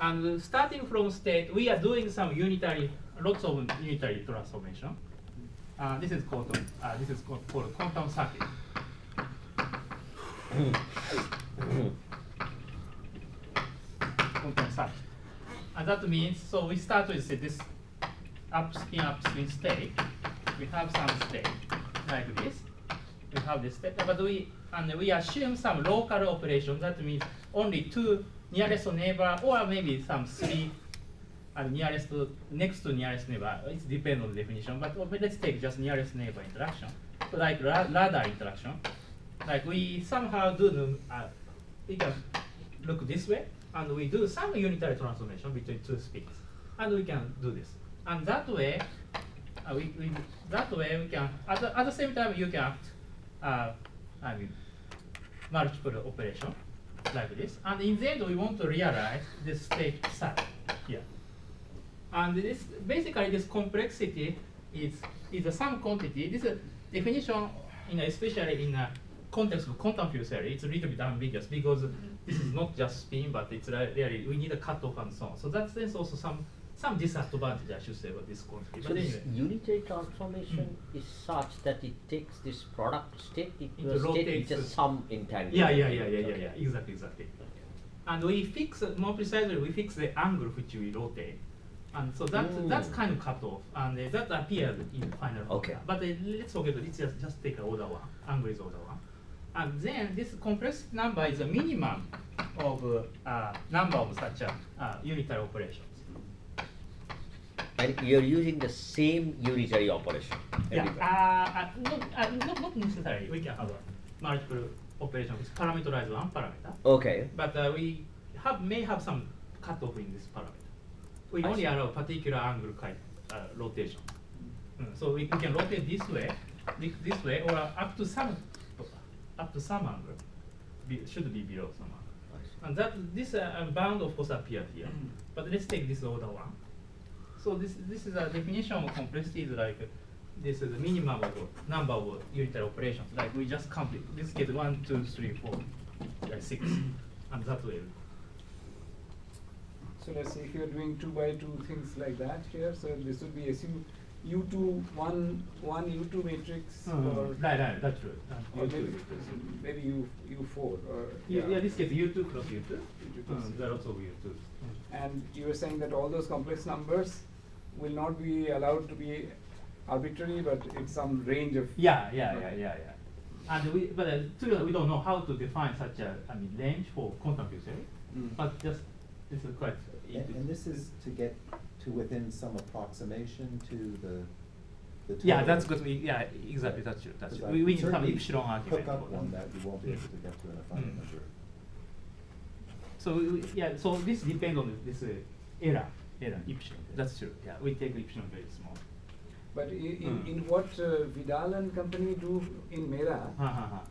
And starting from state, we are doing some unitary, lots of unitary transformation. This is called quantum circuit. Quantum circuit. And that means, so we start with this upstream state. We have some state like this. We have this state, but we assume some local operation. That means only two nearest neighbor, or maybe some three nearest next to nearest neighbor. It depends on the definition, but let's take just nearest neighbor interaction. So like radar interaction, like we somehow do we can look this way, and we do some unitary transformation between two speeds, and we can do this. And that way, we can at the same time you can multiple operation like this. And in the end, we want to realize this state psi here. And this basically this complexity is some quantity. This definition, especially in a context of quantum field theory, it's a little bit ambiguous because this is not just spin, but it's really we need a cutoff and so on. So that's also some disadvantage, I should say, about this quantity. So but this anyway, unitary transformation is such that it takes this product state into a state rotates which is some entangled. Yeah, exactly. And we fix, more precisely, we fix the angle which we rotate. And so that's kind of cut off, and that appears in the final Okay. formula. But let's forget it, let's just take order one, angle is order one. And then this complexity number is a minimum of number of such unitary operations. And you're using the same unitary operation. Yeah, not necessarily. We can have multiple operations which parameterize one parameter. Okay. But we may have some cutoff in this parameter. We only allow particular angle rotation. So we can rotate this way, or up to some angle. Should be below some angle. And this bound of course appears here. But let's take this order one. So this is a definition of complexity is like this is the minimum of number of unitary operations. Like we just complete this case 1, 2, 3, 4, 6, and that way. So let's say if you're doing 2 by 2 things like that here, so this would be assume U2 one U2 matrix, or right, that's true. Or maybe U4 or this case U2 plus U2. There are also U2. And you were saying that all those complex numbers will not be allowed to be arbitrary, but it's some range of Yeah. And we don't know how to define such a range for quantum field theory, but just this is quite. And this is to get to within some approximation to the total. Yeah, that's good. Exactly. That's true. That's true. We need some certainly epsilon argument. hook up one that you won't be able to get to in a finite number. So so this depends on this error epsilon. That's true. Yeah, we take epsilon very small. But in what Vidal and company do in Mera,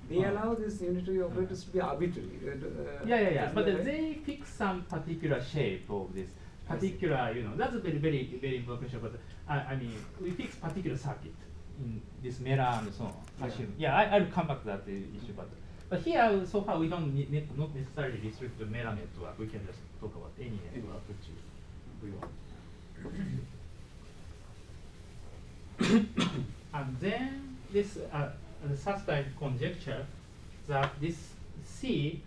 they allow these unitary operators to be arbitrary. But they fix some particular shape of this particular, that's a very important question. But we fix particular circuit in this Mera and so on. I'll come back to that issue. But here, so far, we don't not necessarily restrict the Mera network. We can just talk about any network which we want. And then this sustained conjecture that this C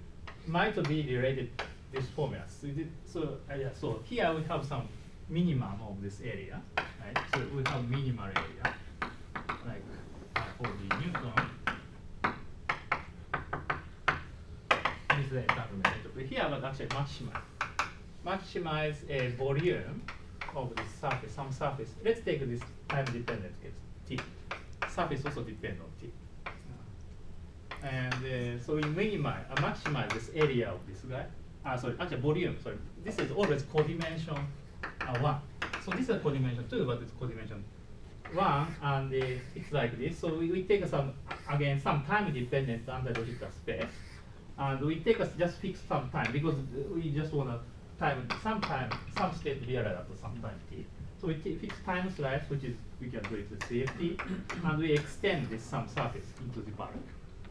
might be related to this formula. So here we have some minimum of this area, right? So we have minimal area, like for the Newton. This is the entanglement. Here was actually maximize a volume of this surface, some surface. Let's take this time-dependent case, T. Surface also depends on T. And so we maximize this area of this guy. Actually volume, This is always codimension 1. So this is codimension 2, but it's codimension 1, and it's like this. So we take some time-dependent underlogical space. And we take just fix some time, because we just want to some state realize at some time t. So we fix time slice, which is we can do it with CFT, and we extend this some surface into the bulk.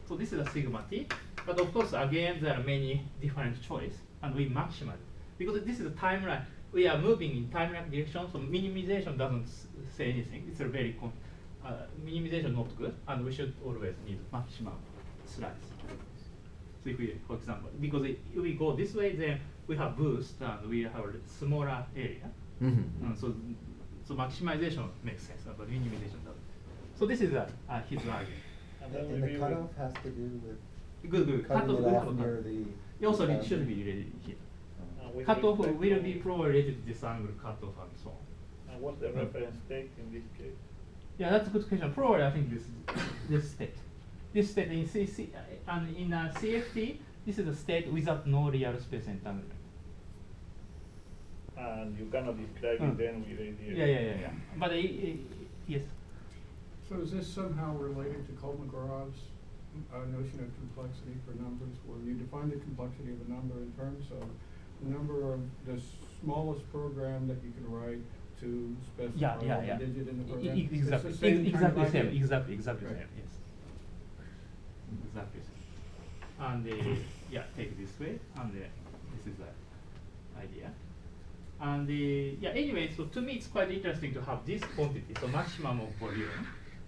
So this is a sigma t, but of course again there are many different choices, and we maximize. because this is a timeline. We are moving in timeline direction, so minimization doesn't say anything. It's a very minimization not good, and we should always need maximum slice. So if we, for example, because if we go this way, then we have boost and we have a smaller area. So maximization makes sense, but minimization doesn't. So this is his argument. And the cutoff has to do with Good. cutting Cutoff it will off have near the. also it should be related here. Cutoff will be probably related to this angle cutoff and so on. And what's the reference state in this case? Yeah, that's a good question. Probably I think this state. This state in CC and in CFT, this is a state without no real space entanglement. And you cannot describe it then with radiation. Yeah. But yes. So is this somehow related to Kolmogorov's notion of complexity for numbers, where you define the complexity of a number in terms of the number of the smallest program that you can write to specify a digit in the program? Exactly. It's the same kind of idea. Exactly Right. same. Yes. Exactly same. And take this way, and this is the idea. And anyway, so to me it's quite interesting to have this quantity, so maximum of volume.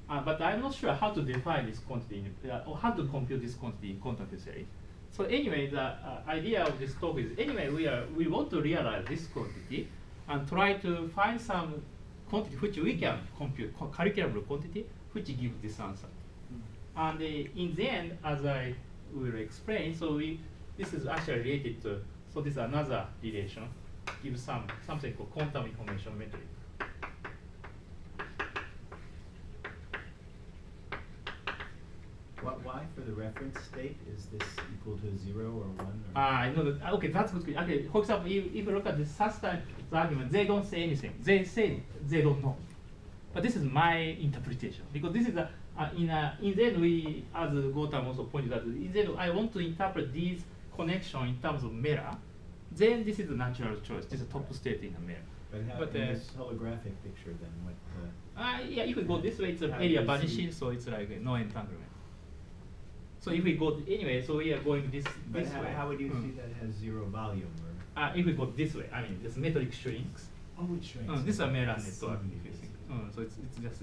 But I'm not sure how to define this quantity or how to compute this quantity in quantum theory. So anyway, the idea of this talk is anyway we want to realize this quantity and try to find some quantity which we can compute, calculable quantity, which gives this answer. And in the end, as I will explain, so this is actually related to, so this is another relation, gives something called quantum information metric. Why for the reference state is this equal to 0 or 1? Or I know that. Okay, that's good. Okay, for example, if you look at the Sastai argument, they don't say anything. They say they don't know. But this is my interpretation, because this is in the end, we, as Gautam also pointed out, in the end, I want to interpret these connections in terms of mirror. Then this is a natural choice. This is a top state in a mirror. But in this holographic picture, then what? If we go this way, it's an area vanishing, so it's like no entanglement. So if we go anyway, so we are going this way. How would you see that has 0 volume? Or? If we go this way, I mean, this metric shrinks. Oh, it shrinks. This is a mirror network, if you think. So it's just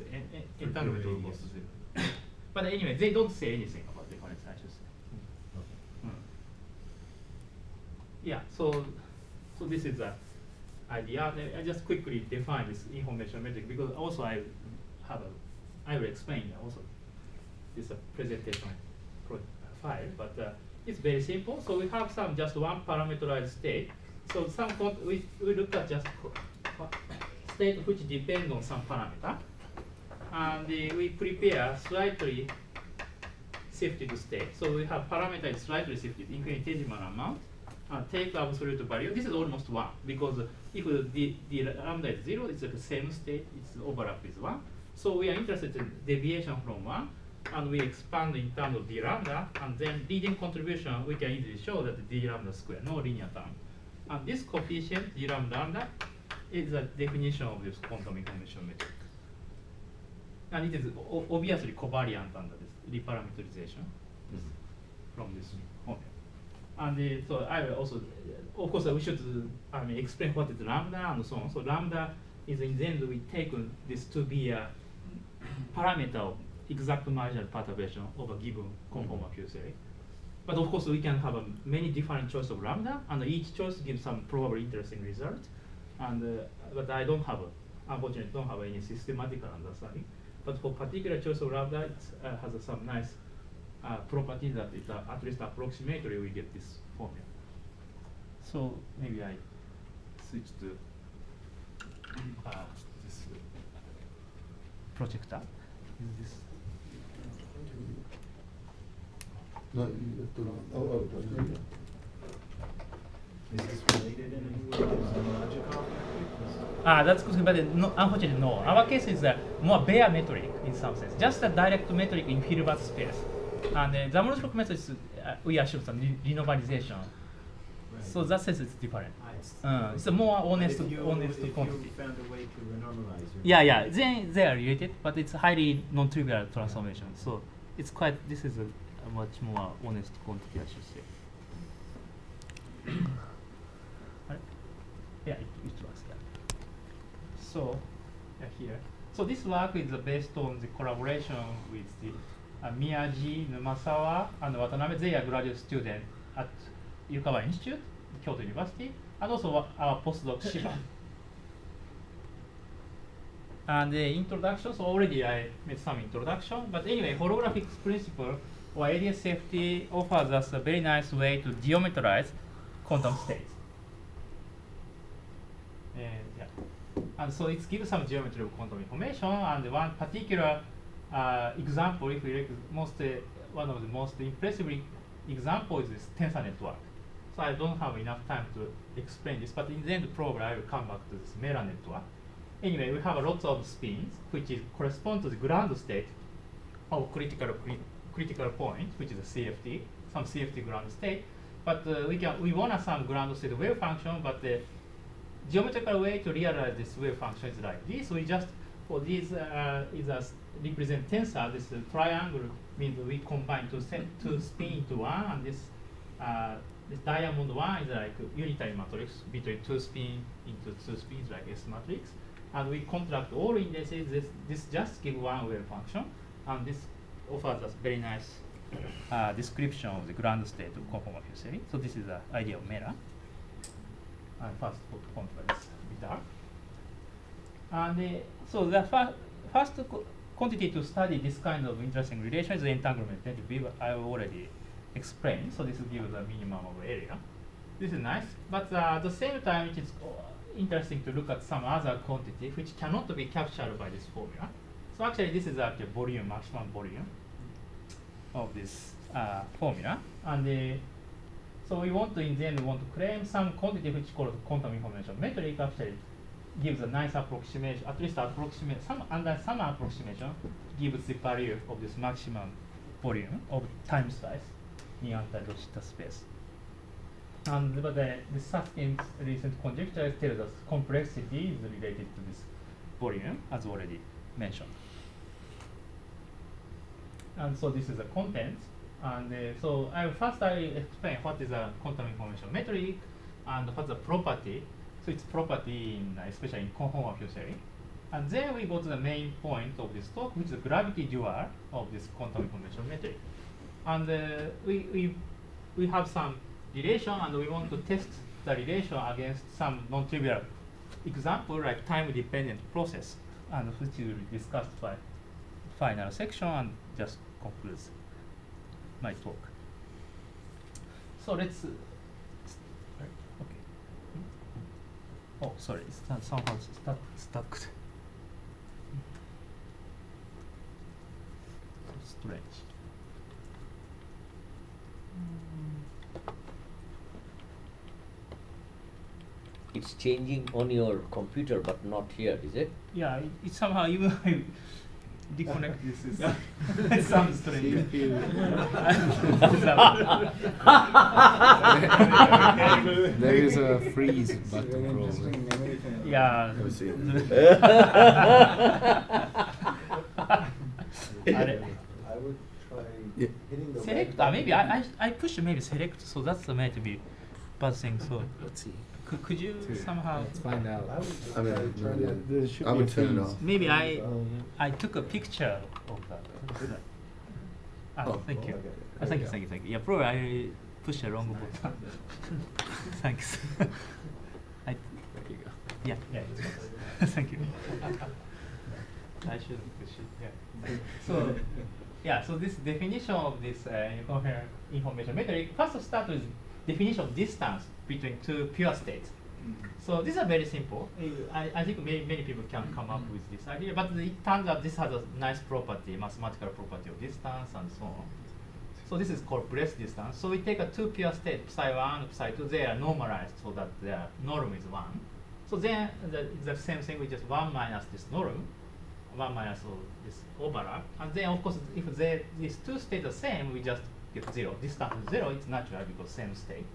entanglement almost zero. But anyway, they don't say anything about the connects, I should say. Yeah, so this is the idea. I just quickly define this information metric, because also I will explain also this presentation file, but it's very simple. So we have just one parameterized state. So we look at just state which depend on some parameter, and we prepare slightly shifted state. So we have parameter is slightly shifted, infinitesimal amount, and take absolute value. This is almost 1, because if the lambda is 0, it's the same state, its overlap is 1. So we are interested in deviation from 1, and we expand in terms of d lambda, and then leading contribution, we can easily show that d lambda square, no linear term. And this coefficient, d lambda, is the definition of this quantum information metric. And it is obviously covariant under this reparameterization from this formula. And so I will also, of course, we should explain what is lambda and so on. So lambda is in the end we take this to be a parameter of exact marginal perturbation of a given conformal Q theory. But of course, we can have many different choices of lambda, and each choice gives some probably interesting result. And but I don't have, unfortunately, don't have any systematical understanding. But for particular choice of lambda, it has some nice property that it, at least approximately we get this formula. So maybe I switch to this projector. Is this? No, Is this related in any way to homological metric? That's good, but no, unfortunately, no. Our case is more bare metric in some sense, just a direct metric in Hilbert space. And the homological method is, we assume some renormalization. Right. So that sense it's different. It's It's a more honest, if you quantity. found a way to renormalize your Yeah. They are related, but it's highly non-trivial transformation. So it's quite. This is a much more honest quantity, I should say. Right. Yeah, it works. Yeah. So here. So this work is based on the collaboration with the Miyaji, Numasawa, and Watanabe. They are graduate students at Yukawa Institute, Kyoto University, and also our postdoc Shiba. And the introduction, so already I made some introduction, but anyway, holographic principle or ADS-CFT offers us a very nice way to geometrize quantum states. And, yeah. And so it gives some geometry of quantum information, and one particular example, if we look one of the most impressive examples is this tensor network. So I don't have enough time to explain this, but in the end probably I will come back to this mirror network. Anyway, we have lots of spins which correspond to the ground state of critical point, which is a CFT, some CFT ground state. But we want some ground state wave function, but the geometrical way to realize this wave function is like this. We just, for this is a represent tensor, this triangle means we combine two spin into one, and this diamond one is like unitary matrix between two spin into two spins like S matrix. And we contract all indices. This just give one wave function, and this offers us very nice description of the ground state of conformal theory. So this is the idea of mirror. And first contrast Vidal. And so the first quantity to study this kind of interesting relation is the entanglement entropy. I already explained. So this gives a minimum of area. This is nice, but at the same time, it is interesting to look at some other quantity which cannot be captured by this formula. So actually, this is actually volume, maximum volume of this formula, and so we want to, in the end, we want to claim some quantity which called quantum information metric. Actually, gives a nice approximation, at least approximate under some approximation gives the value of this maximum volume of time size in anti-Rosetta space. And but the Susskind's recent conjecture tells us complexity is related to this volume, as already mentioned. And so this is the content. And so I explain what is a quantum information metric and what's the property. So it's property in especially in conformal field theory. And then we go to the main point of this talk, which is the gravity dual of this quantum information metric. And we have some relation, and we want to test the relation against some non-trivial example like time-dependent process, and which will be discussed by final section and just concludes my talk. So let's okay. Oh, sorry, it's somehow stuck. Strange. It's changing on your computer, but not here, is it? Yeah, it somehow even I disconnect this is it sounds strange. There is a freeze button probably. Yeah. Let me see. I would try Yeah. hitting the Select. red Maybe button. I push maybe select. So that's the might be bad thing. So Let's see. could you somehow? Let's find out. I would I mean, try turn it. there should I be would a turn it freeze. off. Maybe I took a picture of that. Oh, thank you. okay. Thank you. Yeah, probably I pushed the wrong button. Thanks. There you go. Yeah. Thank you. I shouldn't push it. Yeah. So, yeah. So this definition of this incoherent information metric. First, start with definition of distance between two pure states. So these are very simple. I think many people can come up with this idea, but it turns out this has a nice property, mathematical property of distance and so on. So this is called Bress distance. So we take a two pure states, psi1, psi2, they are normalized so that their norm is 1. So then it's the same thing, we just 1 minus this norm, 1 minus this overlap. And then of course, if these two states are same, we just get 0. Distance is 0, it's natural because same state.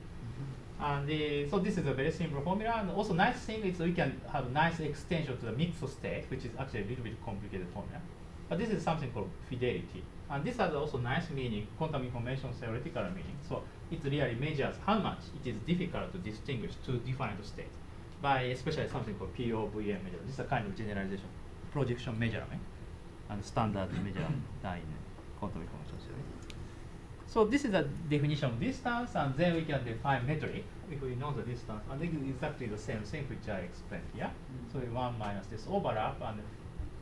And so this is a very simple formula. And also nice thing is we can have nice extension to the mixed state, which is actually a little bit complicated formula. But this is something called fidelity. And this has also nice meaning, quantum information theoretical meaning. So it really measures how much it is difficult to distinguish two different states. by especially something called POVM measurement. This is a kind of generalization, projection measurement, and standard measurement in quantum information theory. So this is the definition of distance, and then we can define metric if we know the distance. And this is exactly the same thing which I explained here. So 1 minus this overlap, and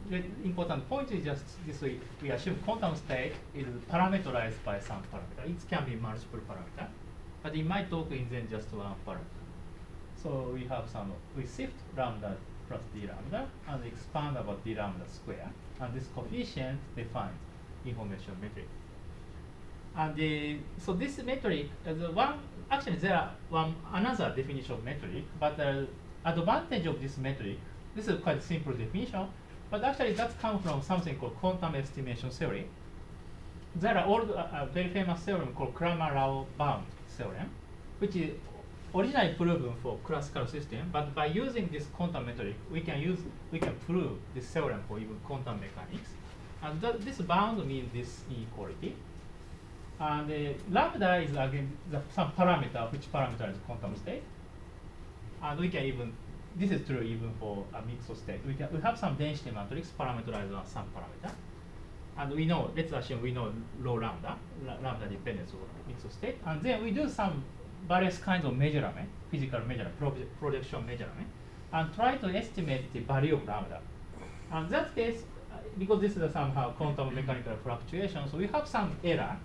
the important point is just this way, we assume quantum state is parameterized by some parameter. It can be multiple parameter, but in my talk is then just one parameter. So we have some, we shift lambda plus d lambda and expand about d lambda square, and this coefficient defines information metric. And so this metric is actually there are another definition of metric, but the advantage of this metric, this is quite simple definition, but actually that comes from something called quantum estimation theory. There are a very famous theorem called Cramer-Rao bound theorem, which is originally proven for classical system, but by using this quantum metric, we can prove this theorem for even quantum mechanics. And this bound means this inequality. And lambda is again some parameter, which parameter is quantum state. And we can even, this is true even for a mixed state. We have some density matrix parameterized on some parameter. And we know, let's assume we know low lambda dependence of mixed state. And then we do some various kinds of measurement, physical measurement, projection measurement, and try to estimate the value of lambda. And in that case, because this is somehow quantum mechanical fluctuation, so we have some error.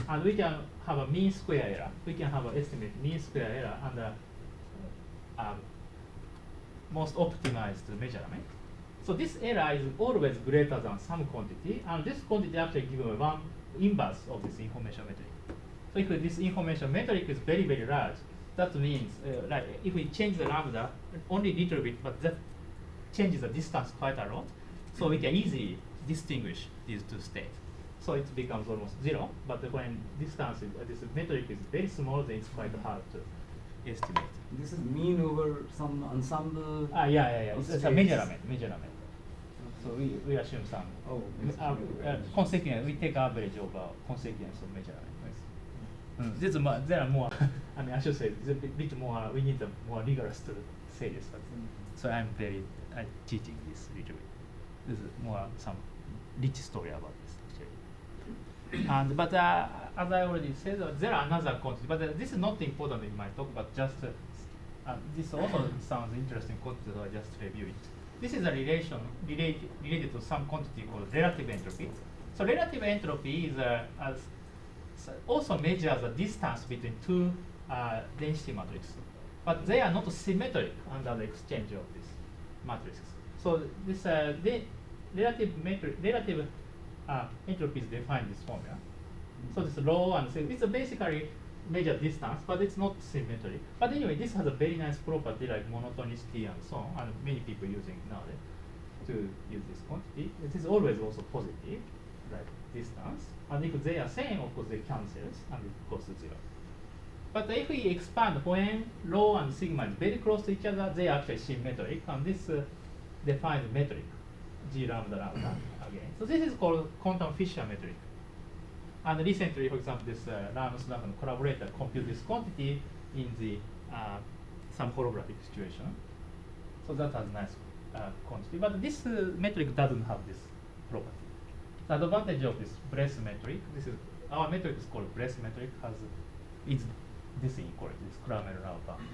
And we can have a mean square error. We can have an estimate mean square error and most optimized measurement. So this error is always greater than some quantity, and this quantity actually gives one inverse of this information metric. So if this information metric is very, very large, that means like if we change the lambda only a little bit, but that changes the distance quite a lot, so we can easily distinguish these two states. So it becomes almost zero, but when distance is, this metric is very small, then it's quite hard to estimate. This is mean over some ensemble. Yeah. It's a measurement. So we assume some. Consequence. We take average of consequence of measurement. There are more. I mean, I should say it's a bit more. We need more rigorous to say this. But so I'm teaching this little bit. This is more some rich story about this. But as I already said, there are another quantity, but this is not important in my talk, but just this also sounds interesting quantity, so I just review it. This is a relation related to some quantity called relative entropy. So relative entropy is also measures the distance between two density matrices, but they are not symmetric under the exchange of these matrices. So this relative entropy is defined this formula. So this rho and so it's basically measured distance, but it's not symmetric. But anyway, this has a very nice property like monotonicity and so on, and many people using nowadays to use this quantity. It is always also positive, like distance. And if they are same, of course they cancel and it goes to zero. But if we expand when rho and sigma is very close to each other, they are actually symmetric, and this defines metric, G lambda lambda. So this is called quantum Fisher metric. And recently, for example, this Ramos and collaborator compute this quantity in the some holographic situation. So that has nice quantity. But this metric doesn't have this property. The advantage of this Bress metric, this is our metric is called Bress metric, is this inequality, this Cramer-Rao bound.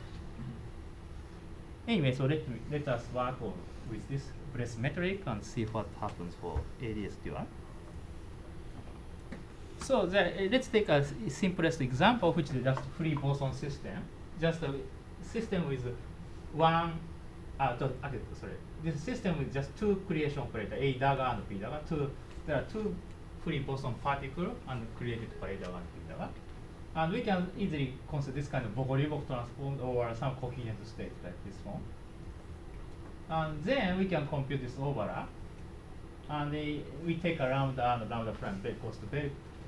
Anyway, so let us work with this Bress metric and see what happens for ADS-DR. So let's take a simplest example, which is just free boson system. Just a system with one, this system with just two creation operators, A dagger and P dagger. There are two free boson particles and created by A dagger and P dagger. And we can easily consider this kind of Bogoliubov transform or some coherent state like this one. And then we can compute this overlap. And we take a lambda and lambda prime very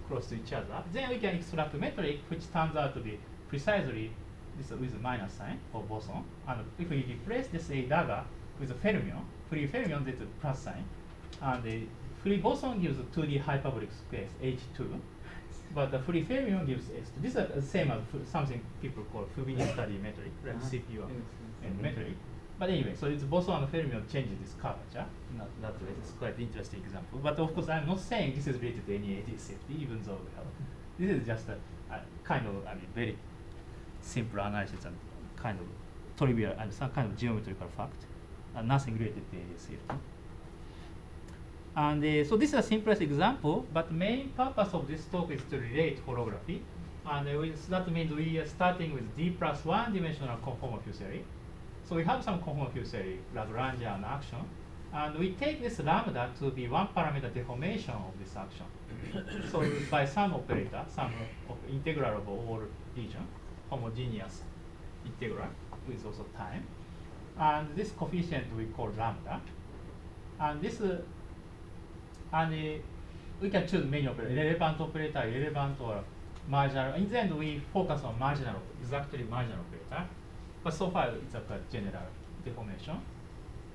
close to each other. Then we can extract a metric which turns out to be precisely this with a minus sign for boson. And if we replace this A dagger with a fermion, free fermion, there's a plus sign. And the free boson gives a 2D hyperbolic space H2. But the free fermion gives S2. This is the same as something people call Fubini study metric, like CPU and metric. But anyway, so it's Boson and fermion changes this curvature. Not that way. It's quite an interesting example. But of course, I'm not saying this is related to any ADCFT, even though this is just a kind of, very simple analysis and kind of trivial and some kind of geometrical fact, and nothing related to ADCFT. And so this is a simplest example, but main purpose of this talk is to relate holography. And that means we are starting with D+1 dimensional conformal field theory. So we have some conformal field theory, Lagrangian action, and we take this lambda to be one parameter deformation of this action. So by some operator, some integral of all region, homogeneous integral with also time. And this coefficient we call lambda. And this we can choose many operators, relevant operator, irrelevant or marginal. In the end, we focus on marginal, exactly marginal operator. But so far, it's a general deformation.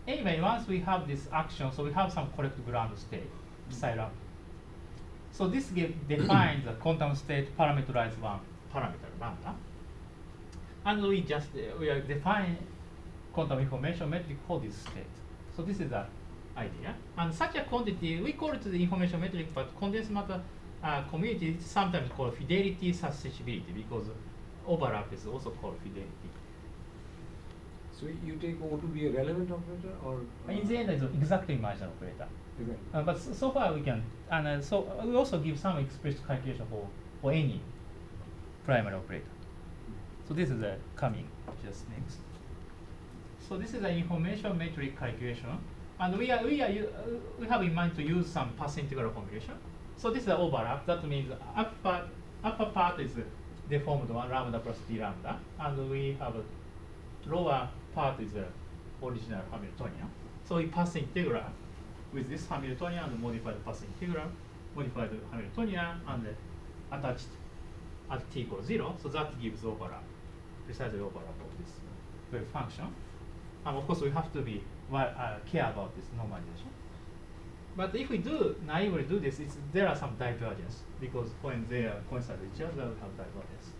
Anyway, once we have this action, so we have some correct ground state, psi lambda. So this defines the quantum state parameterized one parameter lambda. And we are defining quantum information metric for this state. So this is the idea. And such a quantity, we call it the information metric, but condensed matter community is sometimes called fidelity susceptibility because overlap is also called fidelity. So you take O to be a relevant operator, or in the end, it's exactly marginal operator. okay. But so far we can, and so we also give some explicit calculation for any primary operator. So this is coming just next. So this is an information metric calculation, and we have in mind to use some path integral formulation. So this is an overlap. That means upper part is deformed one lambda plus d lambda, and we have a lower part is the original Hamiltonian. So we pass integral with this Hamiltonian and modify the pass integral, modify the Hamiltonian and attached at t equals 0. So that gives overlap, precisely overlap of this wave function. And of course, we have to be care about this normalization. But if we naively do this, there are some divergence because when they coincide with each other, we have divergence.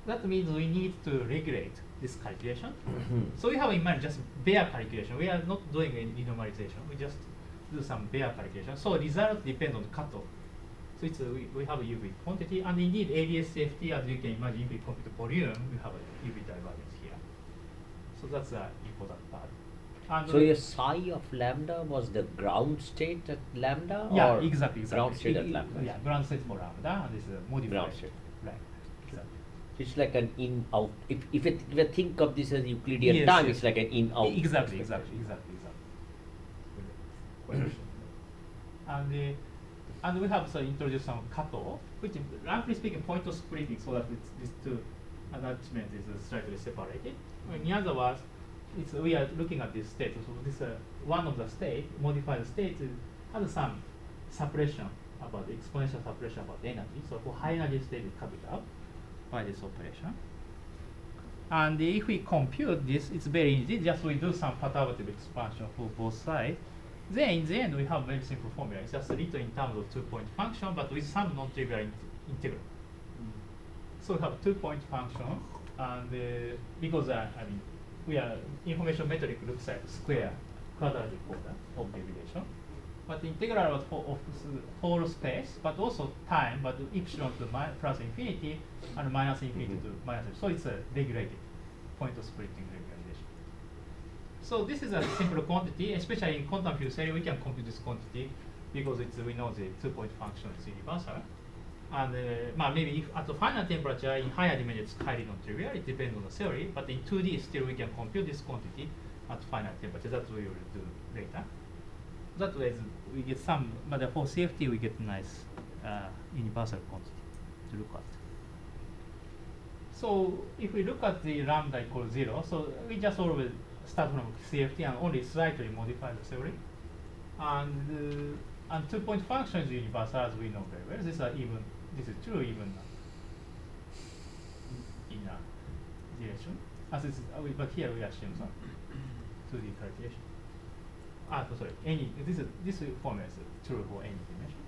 That means we need to regulate this calculation. So we have in mind just bare calculation. We are not doing any normalization. We just do some bare calculation. So result depends on the cutoff. So it's we have a UV quantity, and indeed ADS-CFT, as you can imagine, if we compute volume, we have a UV divergence here. So that's the important part. And so your psi of lambda was the ground state at lambda? Yeah, or exactly. Ground state at lambda? Yeah, ground state for lambda, and this is a modified. Ground state. Right. Exactly. It's like an in-out. If you think of this as Euclidean Yes, time, yes. it's like an in-out. Exactly. And we have introduced some cutoff, which roughly speaking point of splitting, so that these two attachments is slightly separated. In other words, we are looking at this state. So this one of the state, modified states, has some suppression about exponential suppression about energy. So for high energy state, it's cut it out by this operation. And if we compute this, it's very easy. Just we do some perturbative expansion for both sides. Then in the end, we have very simple formula. It's just written in terms of two-point function, but with some non-trivial integral. So we have two-point function, and because we are information metric looks like square quadratic order of derivation. But the integral of whole space, but also time, but epsilon to plus infinity and minus infinity to minus. So it's a regulated point of splitting regularization. So this is a simple quantity, especially in quantum field theory, we can compute this quantity because we know the two-point function is universal. And maybe if at the final temperature in higher dimension it's highly non-trivial, it depends on the theory, but in 2D still we can compute this quantity at final temperature. That's what we will do later. That way we get some, but for CFT we get nice universal quantity to look at. So if we look at the lambda equals 0, so we just always start from CFT and only slightly modify the theory. And two-point function is universal, as we know very well. This is true even in a direction. But here we assume some 2D calculation. Sorry, this formula is true for any dimension.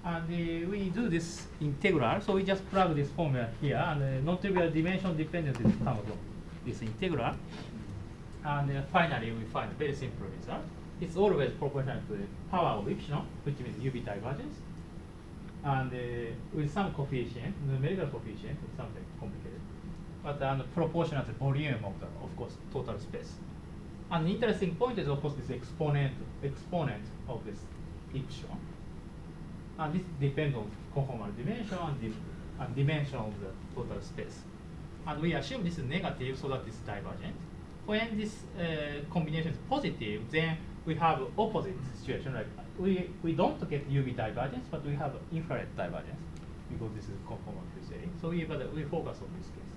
And we do this integral, so we just plug this formula here, and non-trivial dimension dependence is come from this integral. And finally, we find a very simple result. It's always proportional to the power of epsilon, which means UV divergence. And with some coefficient, numerical coefficient, it's something complicated. But proportional to the volume of the, of course, total space. And the interesting point is, of course, this exponent of this epsilon. And this depends on conformal dimension and dimension of the total space. And we assume this is negative, so that it's divergent. When this combination is positive, then we have opposite situation. Like we don't get UV divergence, but we have infrared divergence because this is conformal to setting. So we focus on this case.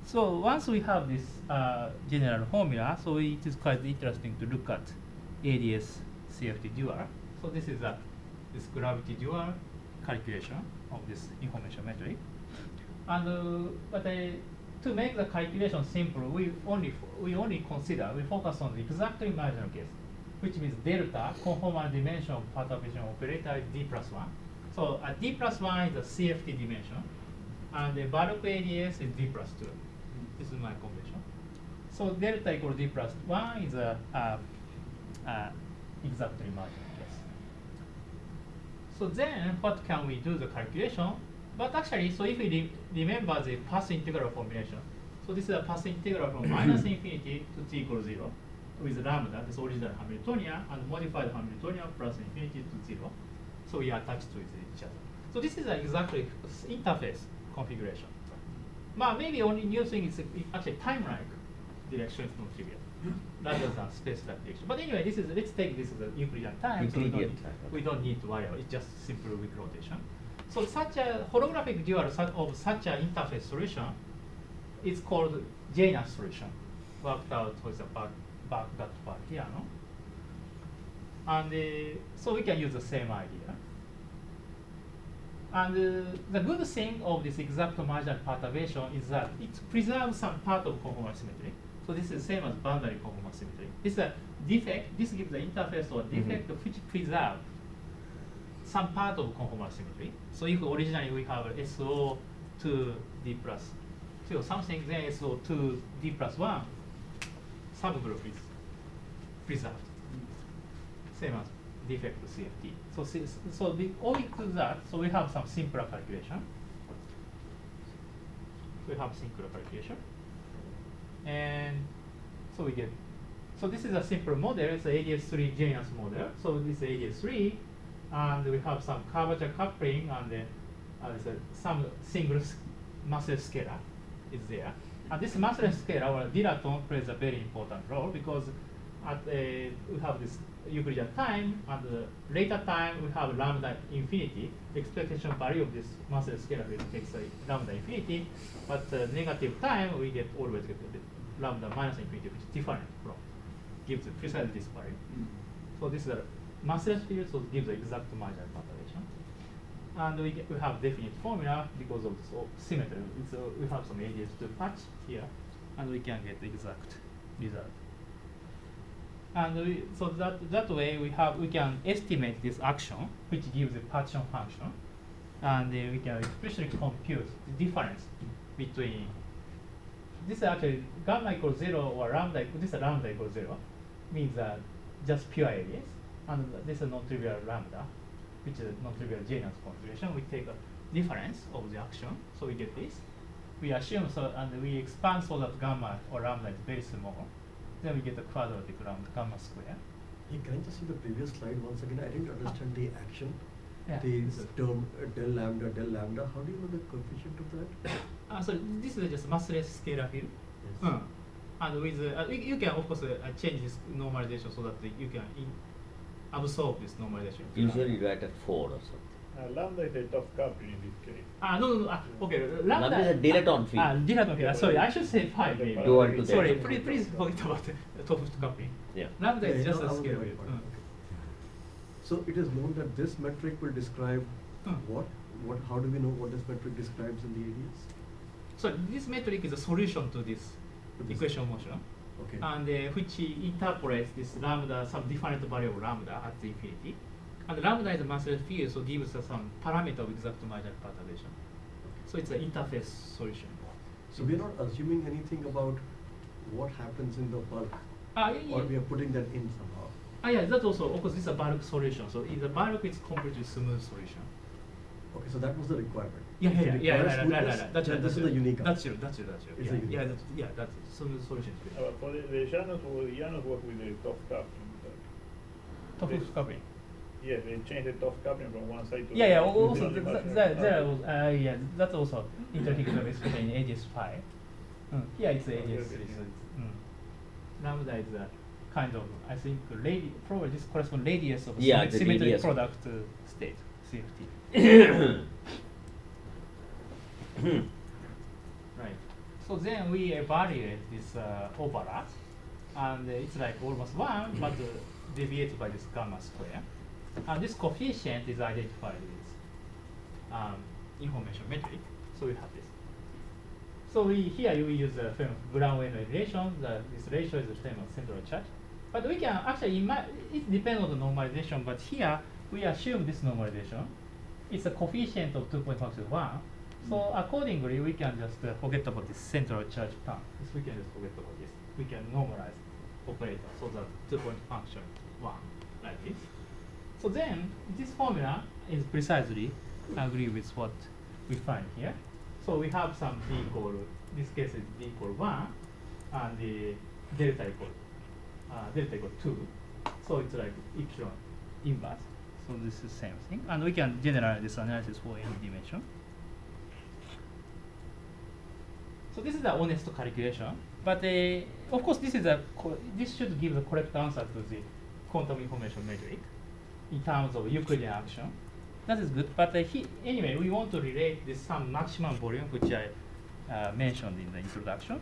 So once we have this general formula, so it is quite interesting to look at ADS CFT dual. So this is this gravity dual calculation of this information metric. And to make the calculation simple, we only focus on the exactly marginal case, which means delta conformal dimension of perturbation operator is d+1. So d+1 is the CFT dimension, and the bulk ADS is d+2. This is my convention. So delta equals d+1 is a exactly marginal case. So then, what can we do the calculation? But actually, so if we remember the path integral formulation, so this is a path integral from minus infinity to t equals 0 with lambda, this original Hamiltonian, and modified Hamiltonian plus infinity to 0. So we are attached to each other. So this is exactly interface configuration. But maybe only new thing is actually time-like direction is not trivial, rather than space-like direction. But anyway, this is let's take this as a Euclidean time. Euclidean so time. we don't need to worry about it. It's just simple weak rotation. So such a holographic dual of such an interface solution is called Janus solution, worked out with the back that part here, no? And so we can use the same idea. And the good thing of this exact marginal perturbation is that it preserves some part of conformal symmetry. So this is the same as boundary conformal symmetry. This is a defect. This gives the interface or defect which preserves some part of conformal symmetry. So if originally we have SO2D plus 2 or something, then SO2D plus 1 subgroup is preserved. Same as defect CFT. So we owing to that, so we have some simpler calculation. And so we get, so this is a simple model. It's the ADS3 Janus model. So this is ADS3. And we have some curvature coupling, and some single massless scalar is there. And this massless scalar, or dilaton, plays a very important role because we have this Euclidean time, and later time we have lambda infinity. The expectation value of this massless scalar takes a lambda infinity, but negative time we always get the lambda minus infinity, which is different from, gives precisely this value. So this is a massless field, so it gives the exact marginal perturbation. And we have definite formula because of this symmetry. We have some ADS2 patch here, and we can get the exact result. And so that way we can estimate this action, which gives a partition function, and we can explicitly compute the difference between this is actually gamma equals 0 or lambda. This is lambda equals 0, means just pure ADS. And this is non-trivial lambda, which is a non-trivial Janus configuration. We take a difference of the action, so we get this. We assume so, and we expand so that gamma or lambda is very small. Then we get the quadratic gamma square. Hey, can I just see the previous slide once again? I didn't understand the action. Yeah, the term del lambda, del lambda. How do you know the coefficient of that? So this is just massless scalar field. Yes. And with you can of course change this normalization so that you can absorb this normalization. Usually write at 4 or something. Lambda is a tough coupling in this case. No. Okay, lambda is a dilaton field. Dilaton field. Sorry, I should say 5 maybe. You want to Sorry, please forget about the top coupling. Yeah. Lambda is just a I was scalar right field. point. Okay. So it is known that this metric will describe what? How do we know what this metric describes in the ADS? So this metric is a solution to this equation of motion. Okay. And which interpolates this lambda, some different value of lambda at the infinity. And lambda is a massless field, so gives us some parameter of exact marginal perturbation. So it's an interface solution. So we're not assuming anything about what happens in the bulk, or we are putting that in somehow. Yeah, that's also, of course, this is a bulk solution. So in the bulk, it's completely smooth solution. Okay, so that was the requirement. Yeah, If it yeah, requires right. smoothness, That's then this is the unique. That's true. It's Yeah, a unique. yeah, that's smooth solution. For the Llanos work with the top coupling. Top of covering. Yes, they changed the top coupling from one side to Yeah, the yeah. other. Also, yeah, that's also interchangeable, especially in ADS5. Here it's ADS3. Lambda is a kind of, I think, probably this corresponds radius of Yeah, the symmetric radius. product state, CFT. Right. So then we evaluate this overlap, and it's like almost 1, but deviated by this gamma square. And this coefficient is identified with information metric. So we have this. So here we use the Brown-Wayne relation. This ratio is the same as central charge. But we can actually, it depends on the normalization, but here we assume this normalization. It's a coefficient of 2.1. So accordingly, we can just forget about this central charge term. We can just forget about this. We can normalize operator so that 2-point function 1 like this. So then this formula is precisely agree with what we find here. So we have some d equal, this case is d equal 1, and the delta equal 2. So it's like epsilon inverse. So this is the same thing. And we can generalize this analysis for any dimension. So this is the honest calculation. But of course, this should give the correct answer to the quantum information metric in terms of Euclidean action. That is good. But anyway, we want to relate this some maximum volume, which I mentioned in the introduction.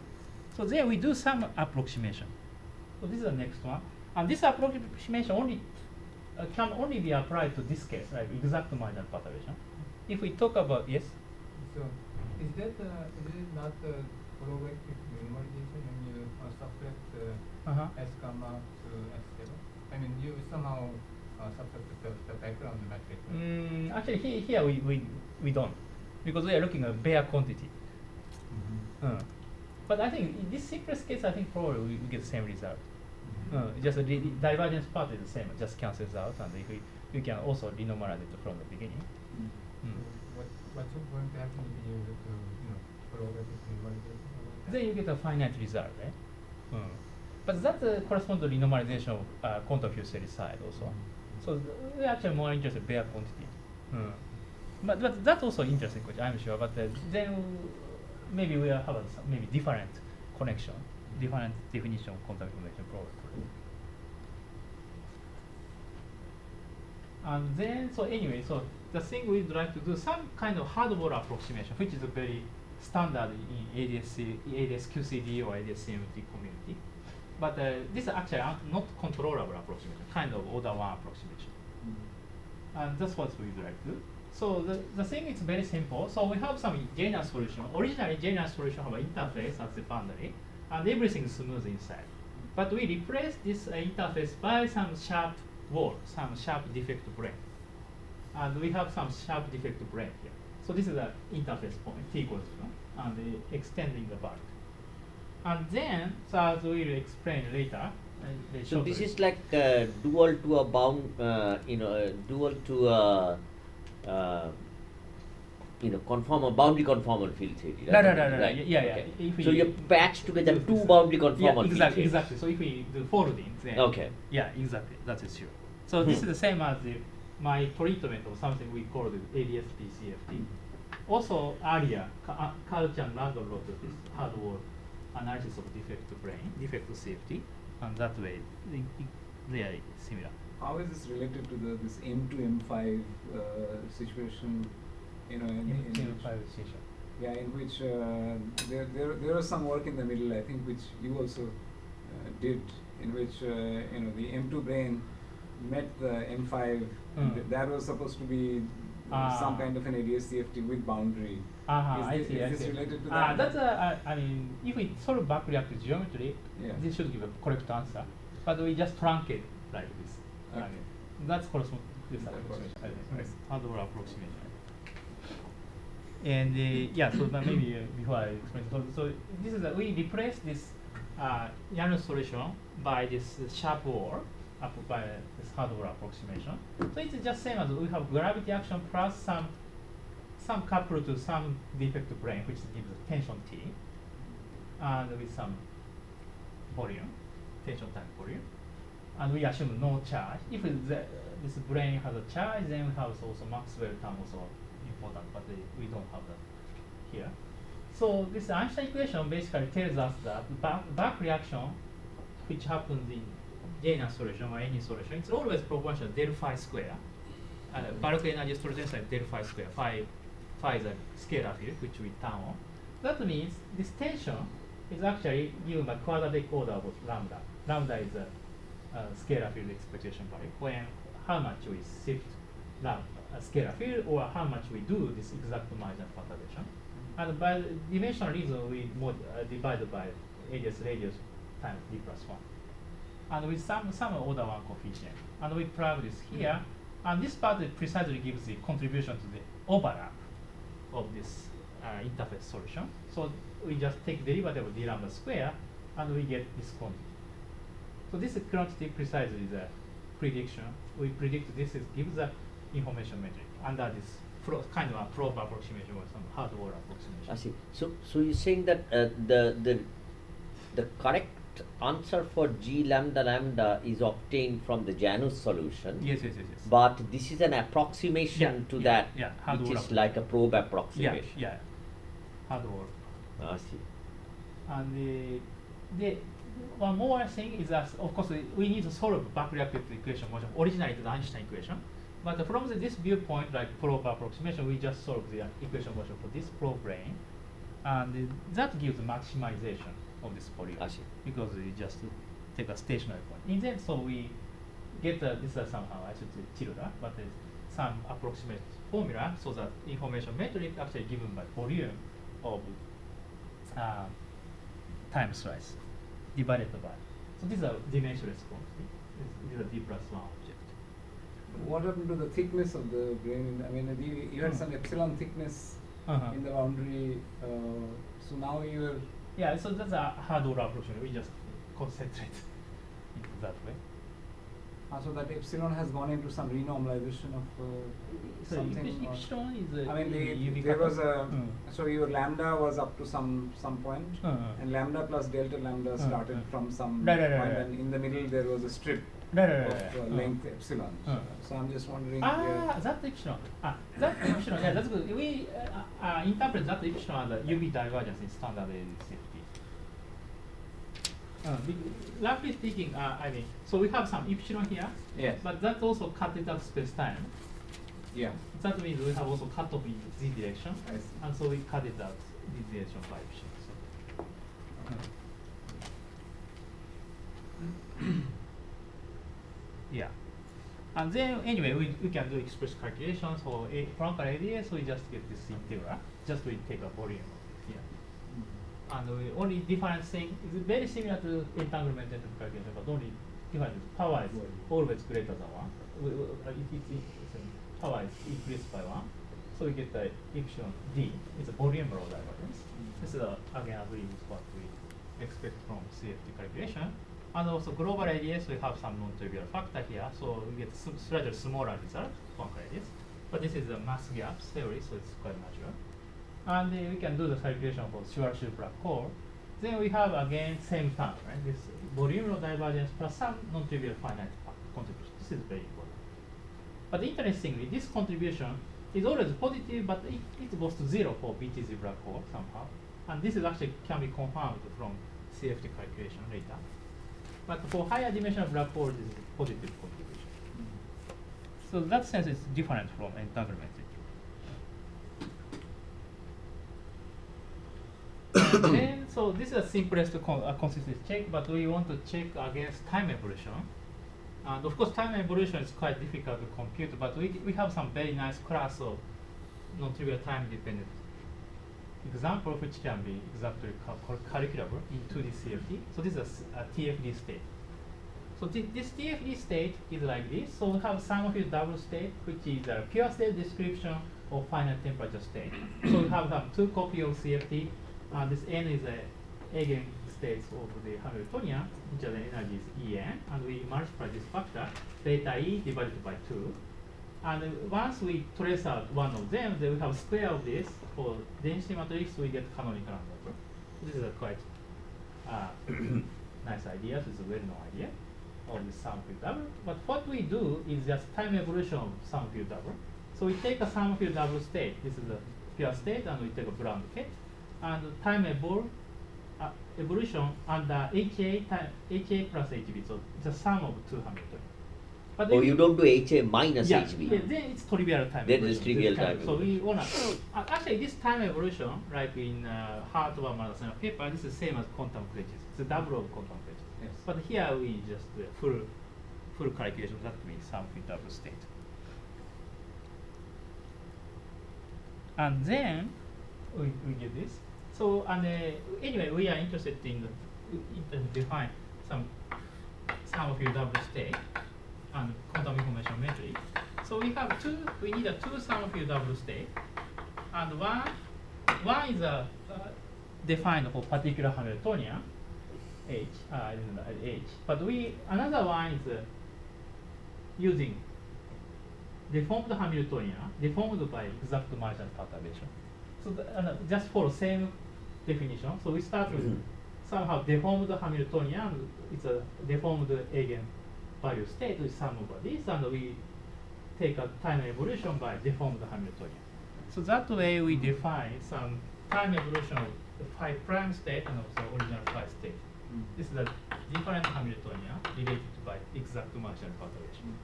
So there we do some approximation. So this is the next one. And this approximation can only be applied to this case, right? Exact marginal perturbation. If we talk about, yes? So is it not probabilistic normalization when you subtract S gamma to S0? I mean, you somehow subtract the background metric. Actually, here we don't, because we are looking at bare quantity. But I think in this simplest case, I think probably we get the same result. Just the divergence part is the same, it just cancels out, and if we can also renormalize it from the beginning. What's going to happen if you probabilistic normalization? Then you get a finite result, right? But that corresponds to renormalization of quantum field theory side also. So we're actually more interested in bare quantity. But that's also interesting question, I'm sure. But then maybe we have maybe different connection, different definition of quantum information probably. And then, so anyway, so the thing we'd like to do some kind of hardball approximation, which is a very standard in ADS-QCD or ADS-CMT community. But this is actually not controllable approximation, kind of order 1 approximation. And that's what we'd like to do. So the thing is very simple. So we have some general solution. Originally, general solution have an interface as the boundary, and everything is smooth inside. But we replace this interface by some sharp wall, some sharp defect brane. And we have some sharp defect brane here. So this is the interface point, t equals 1, and extending the bulk. And then, so as we will explain later. So this is like dual to a bound, dual to a, boundary conformal field theory. Right. Yeah. Okay. So you patch together two boundary conformal field theories. Exactly. So if we do folding, then okay. Yeah, exactly. That is true. So this is the same as my treatment of something we call the ADS-PCFT. Also earlier, Carl-Chan Randall wrote this hardware analysis of defect brane, defect CFT, and that way they are similar. How is this related to this M to M5 situation? In M5 situation. Yeah, in which there was some work in the middle, I think, which you also did, in which the M2 brane met the M5. That was supposed to be some kind of an ADS-CFT with boundary. Is this related to that? That's I mean, if we solve back reactive geometry, this should give a correct answer. But we just truncate like this. Okay. That's correspond to this approximation. Hardware approximation. And yeah, so but maybe before I explain, so this is we replace this Yano solution by this sharp wall by this hardware approximation. So it's just same as we have gravity action plus some coupled to some defect brane, which gives a tension T, and with some volume, tension time volume, and we assume no charge. If this brane has a charge, then we have also Maxwell term also important, but we don't have that here. So this Einstein equation basically tells us that back reaction, which happens in J solution or any solution, it's always proportional del phi square. Bulk energy storage density is del phi square. Phi is a scalar field which we turn on. That means this tension is actually given by quadratic order of lambda. Lambda is a scalar field expectation value when how much we shift a scalar field or how much we do this exact margin perturbation. And by the dimensional reason, we divide by radius times d plus 1. And with some order 1 coefficient. And we plug this here. And this part precisely gives the contribution to the overlap of this interface solution. So we just take derivative of d lambda square and we get this quantity. So this quantity precisely is a prediction. We predict this gives the information metric under this kind of a probe approximation or some hardware approximation. I see. So you're saying that the correct answer for G lambda lambda is obtained from the Janus solution. Yes. But this is an approximation to that, which is like a probe approximation. Yeah. Hardware. I see. And the one more thing is that, of course, we need to solve back reactive equation motion, originally the Einstein equation. But from this viewpoint, like probe approximation, we just solve the equation motion for this probe brane. And that gives maximization of this volume. I see. Because we just take a stationary point. In that, so we get this somehow, I should say tilde, but some approximate formula so that information metric actually given by volume of time slice divided by. So these are dimensionless quantity. These are d plus 1 object. What happened to the thickness of the grain? I mean, you had some epsilon thickness in the boundary. So now you're. Yeah, so that's a hardware approximation. We just concentrate into that way. So that epsilon has gone into some renormalization of so something. Epsilon is I mean, there was a so your lambda was up to some point, and lambda plus delta lambda started from some point, and in the middle there was a strip of length epsilon. So I'm just wondering. That epsilon. That epsilon. Yeah, that's good. We interpret that epsilon as a UV divergence in standard CFT. Roughly speaking, I mean, so we have some epsilon here. Yes. But that also cut it out space-time. Yeah. That means we have also cut off in z direction. I see. And so we cut it out z direction by epsilon. So. Yeah. And then anyway, we can do express calculations for Planck radius. We just get this integral. Just we take a volume here. And the only different thing is very similar to entanglement calculation, but only different power is always greater than 1. Power is increased by 1. So we get the epsilon d. It's a volume law divergence. This is again agrees with what we expect from CFT calculation. And also global radius, we have some non-trivial factor here, so we get slightly smaller result, Planck radius. But this is a mass gaps theory, so it's quite natural. And we can do the calculation for Schwarzschild black hole. Then we have again same term, right? This volume law divergence plus some non-trivial finite contribution. This is very important. But interestingly, this contribution is always positive, but it goes to 0 for BTZ black hole somehow. And this is actually can be confirmed from CFT calculation later. But for higher dimensional black hole, this is positive contribution. So that sense is different from entanglement. Then, so this is the simplest consistency check, but we want to check against time evolution. And of course, time evolution is quite difficult to compute, but we have some very nice class of non-trivial time-dependent example, which can be exactly calculable in 2D CFT. So this is a TFD state. So this TFD state is like this. So we have Summerfield double state, which is a pure state description or final temperature state. So we have two copies of CFT, and this n is a eigenstates of the Hamiltonian, which are the energy is En, and we multiply this factor, beta E divided by 2. And once we trace out one of them, then we have square of this for density matrix, we get canonical number. This is a quite nice idea. This is a well-known idea of the sum field double. But what we do is just time evolution of sum field double. So we take a sum field double state. This is a pure state, and we take a Brown ket, and time evolution under HA plus HB. So it's a sum of two Hamiltonian. But Oh, you don't do HA minus yeah, HB. yeah, then it's trivial time Then evolution. it's trivial This time So we wanna actually this time evolution, like in Hartwell Madison paper, this is the same as quantum craters. It's a double of quantum craters. Yes. But here we just do a full calculation. That means sum field double state. And then we get this. So anyway, we are interested in define some sum field double state and quantum information metric. So we have we need a two sum field double state, and one is defined for particular Hamiltonian H, but another one is using deformed Hamiltonian, deformed by exact marginal perturbation. So just for same definition, so we start with somehow deformed Hamiltonian. It's a deformed eigenvalue state with sum over this, and we take a time evolution by deformed Hamiltonian. So that way we define some time evolution of the phi prime state and also original phi state. This is a different Hamiltonian related by exact marginal perturbation.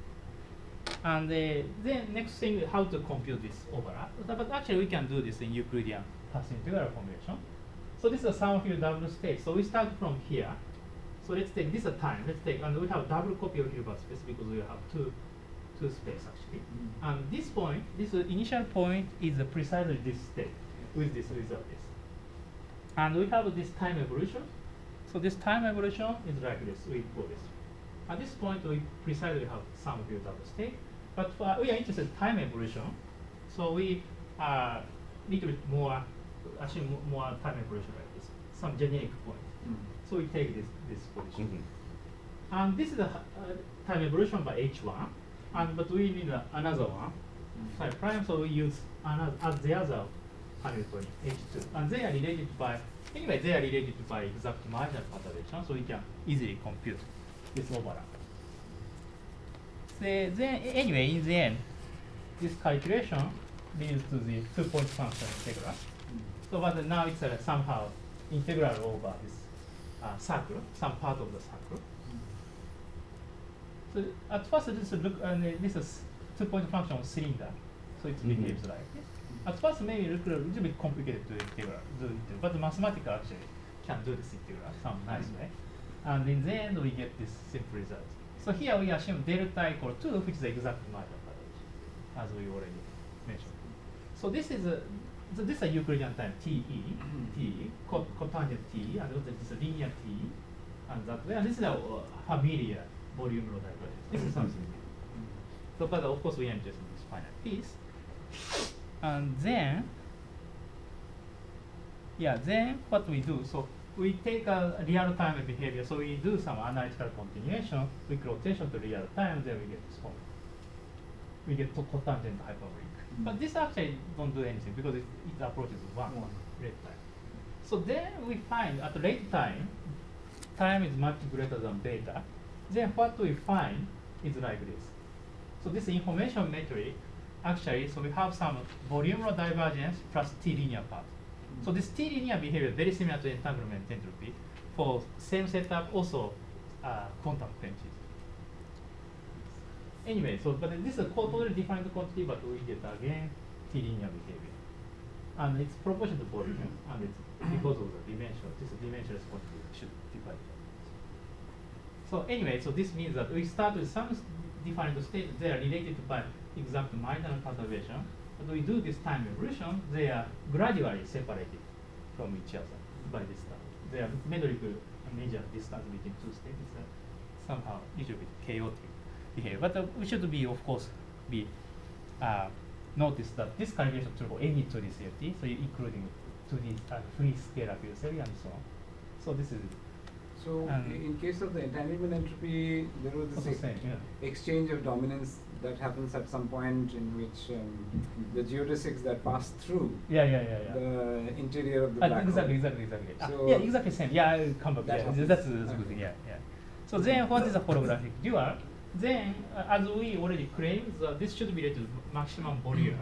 And then next thing, how to compute this overlap. But actually we can do this in Euclidean path integral formulation. So this is a sum field double state. So we start from here. So let's take this a time. And we have double copy of Hilbert space because we have two space actually. And this point, this initial point is precisely this state with this result is. And we have this time evolution. So this time evolution is like this. We call this. At this point, we precisely have sum field double state. But we are interested in time evolution. So we little bit more, actually more time evolution like this, some generic point. So we take this position. And this is a time evolution by H1, but we need another one, phi prime, so we use another as the other Hamiltonian, H2. And they are related by, anyway, they are related by exact marginal perturbation, so we can easily compute this overlap. Then anyway, in the end, this calculation leads to the 2-point function integral. So but now it's somehow integral over this circle, some part of the circle. So at first this this is 2-point function of cylinder, so it behaves like this. At first maybe look a little bit complicated to integral, but the mathematical actually can do this integral some nice way. And in the end we get this simple result. So here we assume delta equal 2, which is the exact marginal perturbation, as we already mentioned. So this is a Euclidean time TE, cotangent TE, and this is a linear TE, and that way. And this is a familiar volume law divergence. This is something new. So, but of course we are interested in this finite piece. And then, then what we do, so we take a real time behavior, so we do some analytical continuation with rotation to real time, then we get this form. We get cotangent hyperbolic. But this actually don't do anything because it approaches one rate time. So then we find at rate time is much greater than beta. Then what we find is like this. So this information metric, actually, so we have some volume law divergence plus T linear part. So this T linear behavior is very similar to entanglement entropy for same setup, also quantum quenches. Anyway, so but this is a totally different quantity, but we get again T linear behavior, and it's proportional to volume, and it's because of the dimension. This dimensionless quantity should divide. So anyway, so this means that we start with some different states. They are related by exact marginal perturbation, but we do this time evolution. They are gradually separated from each other by this time. They are metrical measure distance between two states. It's somehow a little bit chaotic behavior, but we should be, of course, be notice that this calculation true for any 2D CFT, so including 2D free scalar field theory and so on. So this is So in case of the entanglement entropy, there was this also same, exchange of dominance that happens at some point in which the geodesics that pass through the interior of the black exactly. hole. So Yeah, exactly same. Yeah, I'll come back. That Yeah, that's a good thing. Yeah. So then, what is a holographic dual? Then, as we already claimed, this should be related to maximum volume.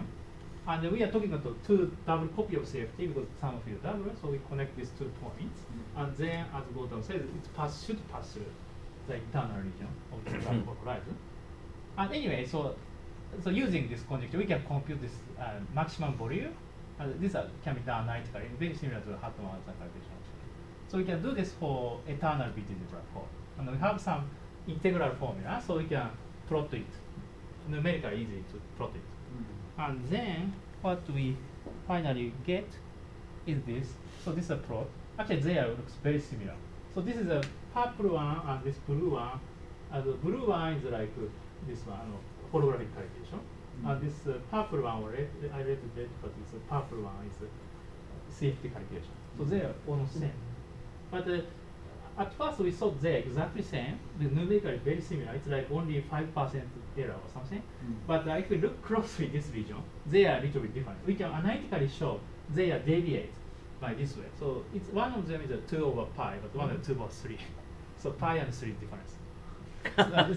And we are talking about two double copy of CFT because sum of field double, so we connect these 2 points. And then, as Gautam says, it should pass through the internal region of the black hole horizon. And anyway, so using this conjecture, we can compute this maximum volume. This can be done analytically, very similar to Hartman's calculation. So we can do this for eternal BTD black hole. And we have some integral formula, so we can plot it. Numerically easy to plot it. And then what we finally get is this. So this is a plot. Actually, there looks very similar. So this is a purple one and this blue one. And the blue one is like this one, holographic calculation. And this purple one, I read it, but this purple one is CFT calculation. So they are almost same. But at first we thought they are exactly same. The numerically very similar. It's like only 5% error or something. But if we look closely this region, they are a little bit different. We can analytically show they are deviate by this way. So it's one of them is a 2 over pi, but one is 2 over 3. So pi and 3 difference.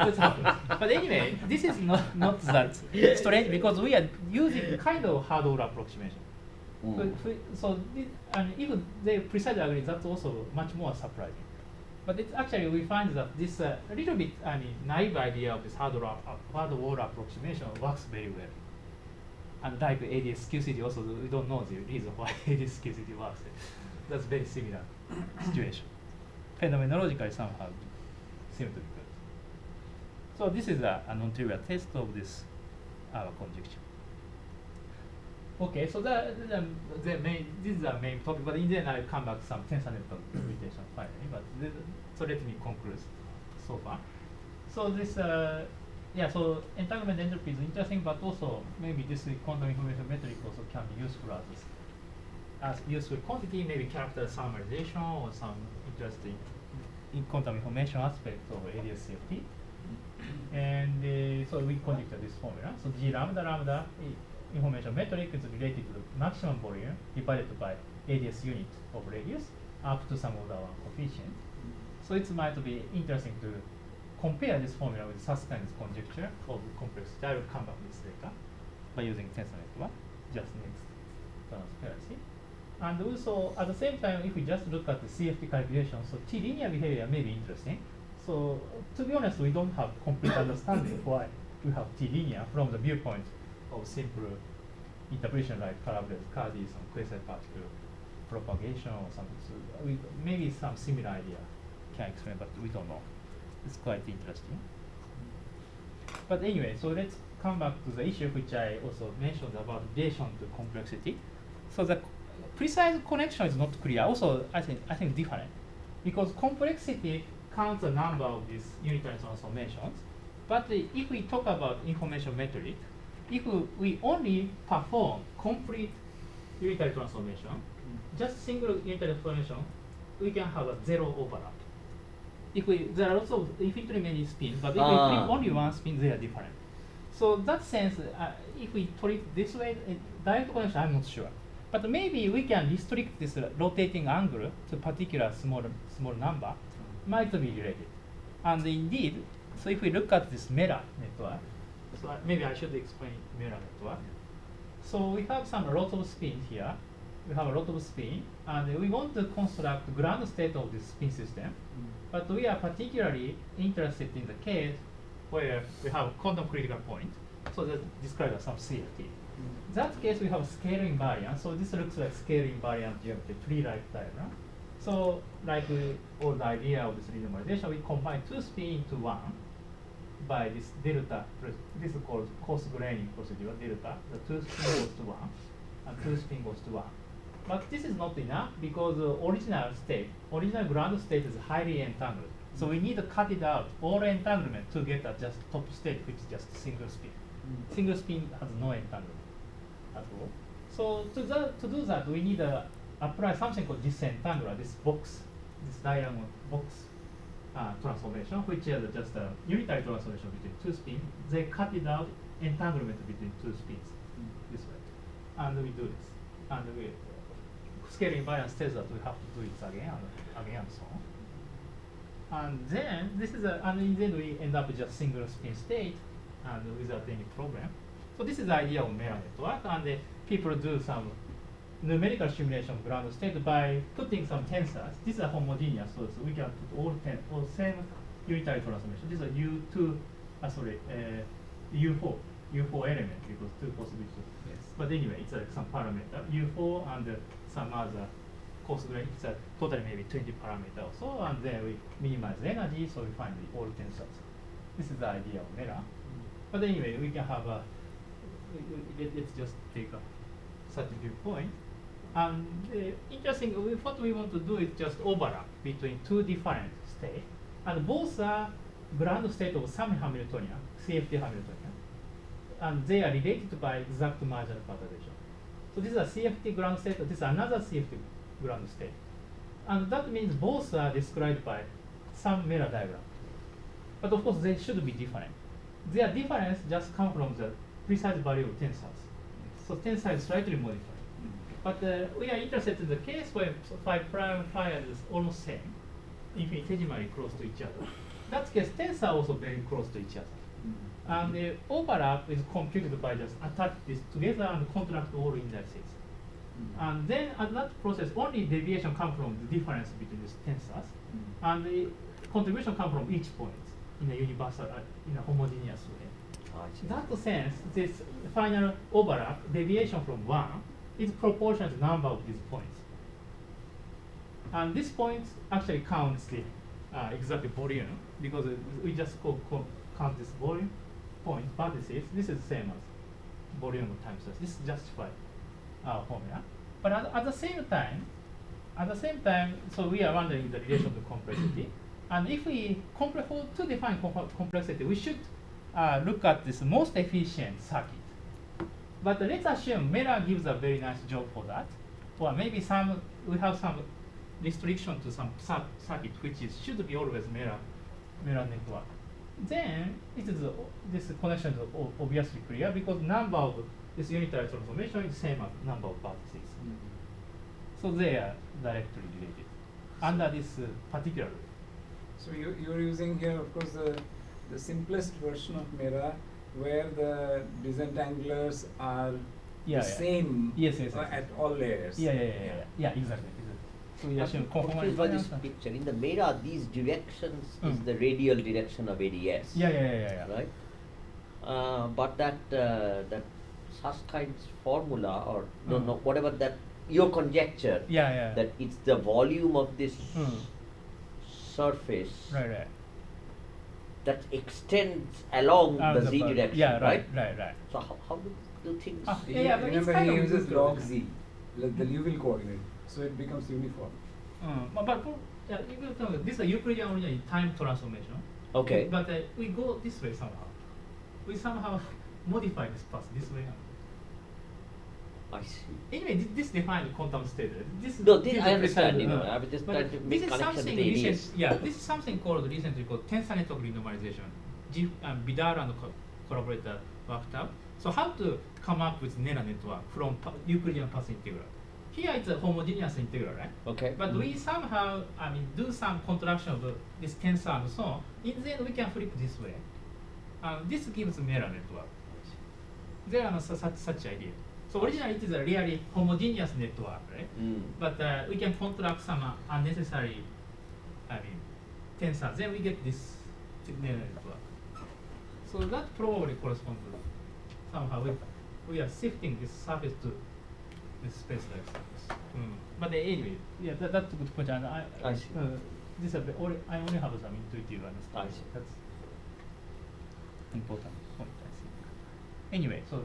This happens. But anyway, this is not that strange because we are using kind of hard order approximation. So and even they precisely agree, that's also much more surprising. But it's actually we find that this a little bit naive idea of this hard order approximation works very well. And like ADS-QCD also, we don't know the reason why ADS-QCD works. That's very similar situation. Phenomenologically somehow seem to be good. So this is a non-trivial test of this our conjecture. Okay, so this is the main topic, but in the end I'll come back to some tensor network computation finally. But so let me conclude so far. So this so entanglement entropy is interesting, but also maybe this quantum information metric also can be useful as useful quantity, maybe character summarization or some interesting in quantum information aspect of ADS-CFT. And so we conjecture this formula. So G lambda information metric is related to the maximum volume divided by ADS unit of radius up to some order 1 coefficient. So it might be interesting to compare this formula with Susskind's conjecture of complexity. I will come back to this later by using tensor network, just next transparency. And also, at the same time, if we just look at the CFT calculation, so T-linear behavior may be interesting. So to be honest, we don't have complete understanding why we have T-linear from the viewpoint of simple interpretation like parabolas, Cardi's, and quasi-particle propagation or something. So maybe some similar idea can explain, but we don't know. It's quite interesting. But anyway, so let's come back to the issue which I also mentioned about relation to complexity. So the precise connection is not clear. Also, I think different, because complexity counts the number of these unitary transformations. But if we talk about information metric, if we only perform complete unitary transformation, just single unitary transformation, we can have a 0 overlap. There are also infinitely many spins, but if we flip only one spin, they are different. So in that sense, if we treat this way, direct connection, I'm not sure. But maybe we can restrict this rotating angle to particular small number, might be related. And indeed, so if we look at this mirror network, so maybe I should explain mirror network. So we have a lot of spin here. We have a lot of spin, and we want to construct the ground state of this spin system. But we are particularly interested in the case where we have a quantum critical point. So that's described as some CFT. In that case, we have a scaling invariant. So this looks like scaling invariant geometry, tree-like diagram. So like all the idea of this renormalization, we combine 2 spin into 1 by this delta. This is called cost-graining procedure, delta. The 2 spin goes to 1, and 2 spin goes to 1. But this is not enough because the original ground state is highly entangled. So we need to cut it out, all entanglement, to get a just top state, which is just single spin. Single spin has no entanglement. at all. So to do that, we need to apply something called disentangler, this diagonal box transformation, which is just a unitary transformation between two spins. They cut it out, entanglement between two spins this way. And we do this. And we scaling bias tells that we have to do it again and so on. And then this is and in the end we end up with just single spin state and without any problem. So this is the idea of mirror network, and people do some numerical simulation of ground state by putting some tensors. This is a homogeneous, so we can put all same unitary transformation. This is a U4 element because two possibilities. Yes. But anyway, it's some parameter U4 and some other coarse grain. It's totally maybe 20 parameter or so, and then we minimize the energy, so we find the all tensors. This is the idea of mirror. But anyway, we can have a. Let's just take such a viewpoint. And interesting, what we want to do is just overlap between two different states, and both are ground state of some Hamiltonian, CFT Hamiltonian, and they are related by exact marginal perturbation. So this is a CFT ground state, this is another CFT ground state. And that means both are described by some mirror diagram. But of course, they should be different. Their difference just comes from the precise value of tensors. So tensor is slightly modified. But we are interested in the case where phi prime and phi is almost same, infinitesimally close to each other. That case, tensor are also very close to each other. And the overlap is computed by just attach this together and contract all indices. And then at that process, only deviation comes from the difference between these tensors, and the contribution comes from each point in a universal, in a homogeneous way. In that sense, this final overlap, deviation from 1, is proportional to the number of these points. And this point actually counts the exact volume, because we just count this volume point vertices. This is the same as volume times this. This is justified formula. But at the same time, so we are wondering the relation to complexity. And if we to define complexity, we should look at this most efficient circuit. But let's assume mirror gives a very nice job for that, or maybe we have some restriction to some circuit which should be always mirror network. Then this connection is obviously clear because number of this unitary transformation is same as number of vertices. So they are directly related under this particular rule. So you're using here, of course, the simplest version of mirror, where the disentanglers are the same at all layers. Yeah, exactly. So we assume conformal for this picture, in the mirror, these directions is the radial direction of ADS. Right? But that Susskind's formula, or no, whatever that your conjecture, that it's the volume of this surface that extends along the z direction, right? So how do things? Remember, he uses log z, the Liouville coordinate, so it becomes uniform. This is a Euclidean origin time transformation. Okay. But we go this way somehow. We somehow modify this path this way. I see. Anyway, this defines quantum state. I understand. I was just trying to make connection with ADS. This is something recently called tensor network renormalization. Vidal and collaborator worked out. So how to come up with Nera network from Euclidean path integral? Here it's a homogeneous integral, right? Okay. But we somehow, do some contraction of this tensor and so on. In the end, we can flip this way. This gives Nera network. There are such idea. So originally it is a really homogeneous network, right? But we can contract some unnecessary, tensors. Then we get this Nera network. So that probably corresponds to somehow we are shifting this surface to this space like surface. But anyway, that's a good point. And I see. I only have some intuitive understanding. I see. That's important point, I think. Anyway, so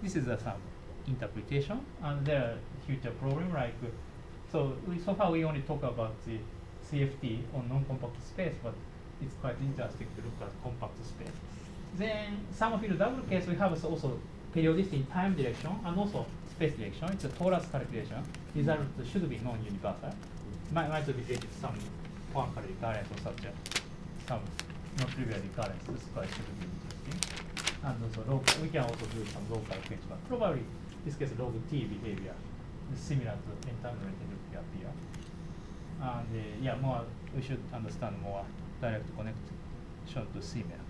this is some interpretation, and there are future problem like so far we only talk about the CFT on non-compact space, but it's quite interesting to look at compact space. Then summer field double case we have also periodicity in time direction and also space direction. It's a torus calculation. Result should be non-universal. Might be related to some quantum recurrence or such some non-trivial recurrence. This quite should be interesting. And also we can also do some local things, but probably this case log T behavior is similar to entanglement entropy appear. And yeah, more we should understand more direct connection to CMER.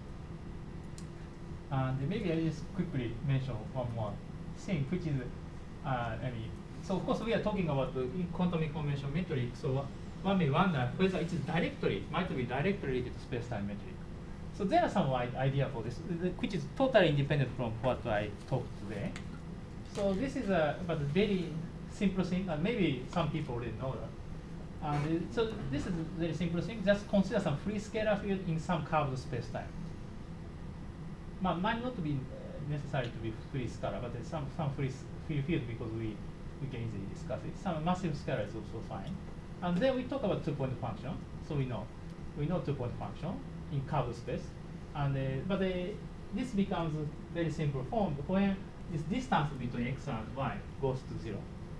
And maybe I just quickly mention one more thing, which is, so of course we are talking about the quantum information metric. So one may wonder whether it is might be directly related to space-time metric. So there are some idea for this, which is totally independent from what I talked today. So this is but a very simple thing, and maybe some people already know that. And so this is a very simple thing. Just consider some free scalar field in some curved space-time. Might not be necessary to be free scalar, but there's some free field because we can easily discuss it. Some massive scalar is also fine. And then we talk about two-point function. So we know two-point function in curved space. And this becomes a very simple form when this distance between x and y goes to 0.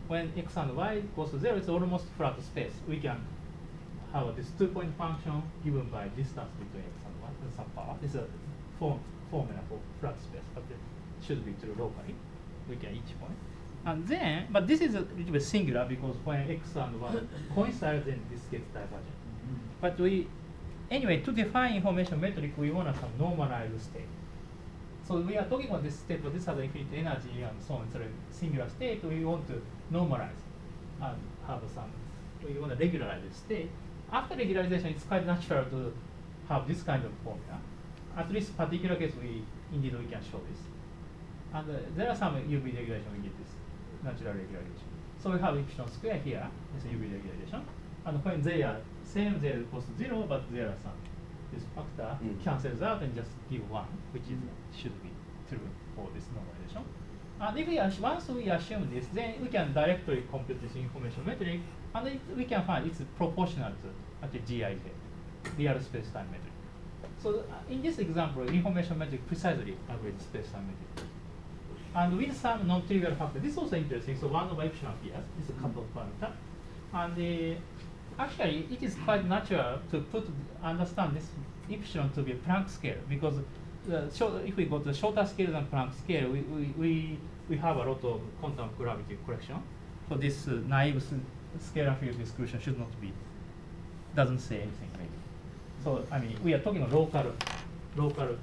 When x and y goes to 0, it's almost flat space. We can have this two-point function given by distance between x and y and some power. This is a formula for flat space, but it should be true locally. We can each point. And then, but this is a little bit singular because when x and y coincide, then this gets divergent. But anyway, to define information metric, we want some normalized state. So we are talking about this state, but this has infinite energy and so on. It's a singular state. We want to normalize and have we want to regularize this state. After regularization, it's quite natural to have this kind of formula. At least particular case, we can show this. And there are some UV regulation, we get this natural regulation. So we have epsilon square here, this UV regulation. And when they are same, they equals to 0, but there are some. This factor cancels out and just give 1, which should be true for this normalization. And if once we assume this, then we can directly compute this information metric, and we can find it's proportional to GIJ, real space-time metric. So in this example, information metric precisely agrees space-time metric. And with some non-trivial factor, this is also interesting. So 1 over epsilon appears. This is a cutoff parameter. And actually, it is quite natural to understand this epsilon to be a Planck scale because if we go to the shorter scale than Planck scale, we have a lot of quantum gravity correction. So this naive scalar field exclusion should not be, doesn't say anything maybe. So I mean, we are talking about local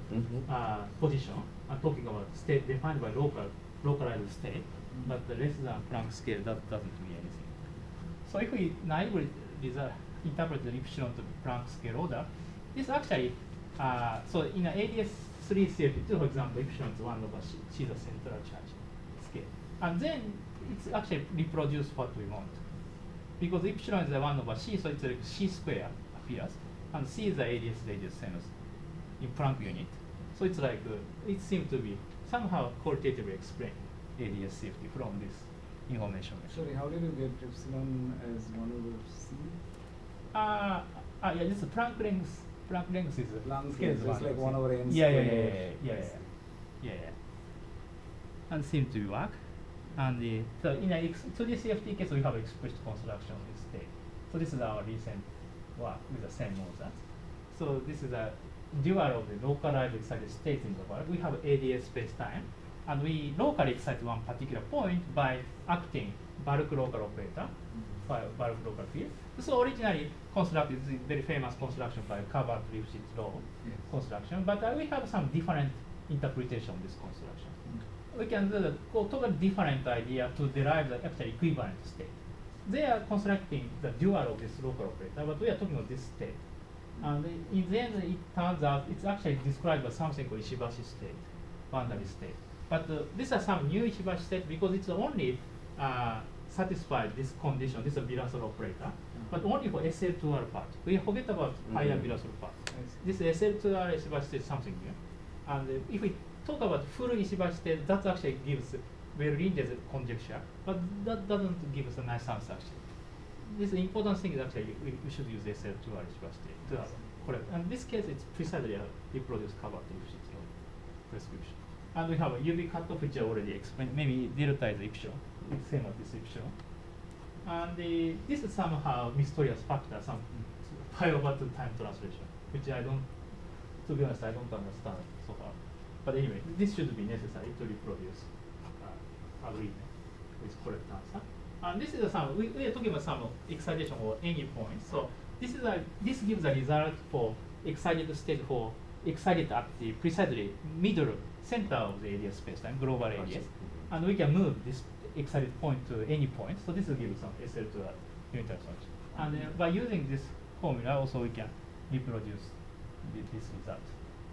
position. I'm talking about state defined by localized state, but the less than Planck scale that doesn't mean anything. So if we naively interpret the epsilon to Planck scale order, this actually so in an ADS3 CFT2, for example, epsilon is 1 over C is the central charge scale, and then it's actually reproduce what we want because epsilon is 1 over C, so it's like C square appears, and C is the ADS radius same as in Planck unit. So it's like it seems to be somehow qualitatively explained ADS CFT from this information. Sorry, how did you get epsilon as 1 over C? Yeah, this is Planck length. Planck length is Planck length, just like 1 over n squared. Yeah. And seems to work. And so in a 2D CFT case, we have explicit construction of this state. So this is our recent work with the same Mozart. So this is a dual of the localized excited states in the world. We have ADS space-time, and we locally excite one particular point by acting bulk local operator, by bulk local field. So originally constructed, this is a very famous construction by Cavart-Lipschitz law construction, but we have some different interpretation of this construction. We can do the totally different idea to derive the actual equivalent state. They are constructing the dual of this local operator, but we are talking about this state. And in the end, it turns out it's actually described as something called Ishibashi state, boundary state. But these are some new Ishibashi state because it's only satisfied this condition, this is a Virasoro operator, but only for SL2R part. We forget about higher Virasoro part. This SL2R Ishibashi state is something new. And if we talk about full Ishibashi state, that actually gives very limited conjecture, but that doesn't give us a nice answer actually. This important thing is actually we should use SL2R Ishibashi state to correct. And in this case, it's precisely a reproduced cover to Lipschitz law prescription. And we have a UV cutoff, which I already explained. Maybe delta is epsilon, it's same as this epsilon. And this is somehow mysterious factor, some pi over 2 time translation, which I don't, to be honest, I don't understand so far. But anyway, this should be necessary to reproduce agreement with correct answer. And this is we are talking about some excitation or any point. So this gives a result for excited state for excited at the precisely middle center of the area space-time, global areas. And we can move this excited point to any point. So this will give some SL to a unitary solution. And by using this formula, also we can reproduce this result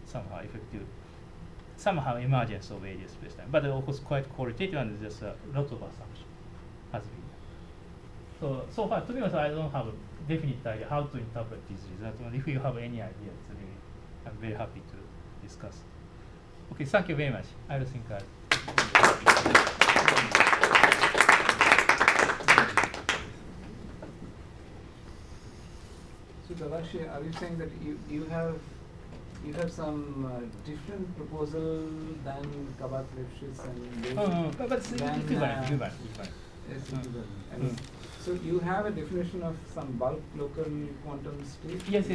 somehow effective, somehow emergence of area space-time. But of course quite qualitative and just a lot of assumption has been. So far, to be honest, I don't have a definite idea how to interpret these results. And if you have any ideas, I'm very happy to discuss. Okay, thank you very much. I will think So Tadashi, are you saying that you have some different proposal than Kabat-Lifshitz and but it's equivalent. Yes, equivalent. So you have a definition of some bulk local quantum state? Yes.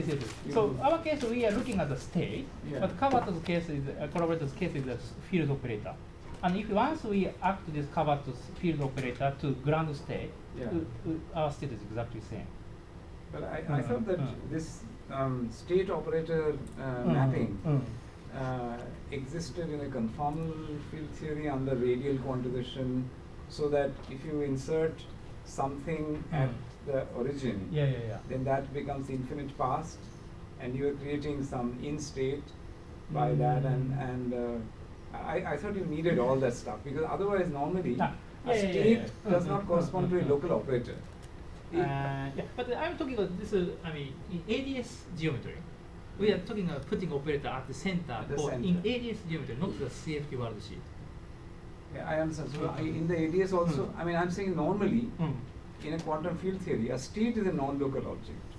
So our case, we are looking at the state, but Kabat's case is, collaborator's case is a field operator. And if once we act this Kabat's field operator to ground state, our state is exactly the same. But I thought that this state operator mapping existed in a conformal field theory under radial quantization, so that if you insert something at the origin, then that becomes infinite past, and you are creating some in state by that, and I thought you needed all that stuff, because otherwise normally a state does not correspond to a local operator. But I'm talking about this. I mean, in ADS geometry, we are talking about putting operator at the center, in ADS geometry, not the CFT world sheet. Yeah, I understand. So in the ADS also, I mean, I'm saying normally, in a quantum field theory, a state is a non-local object.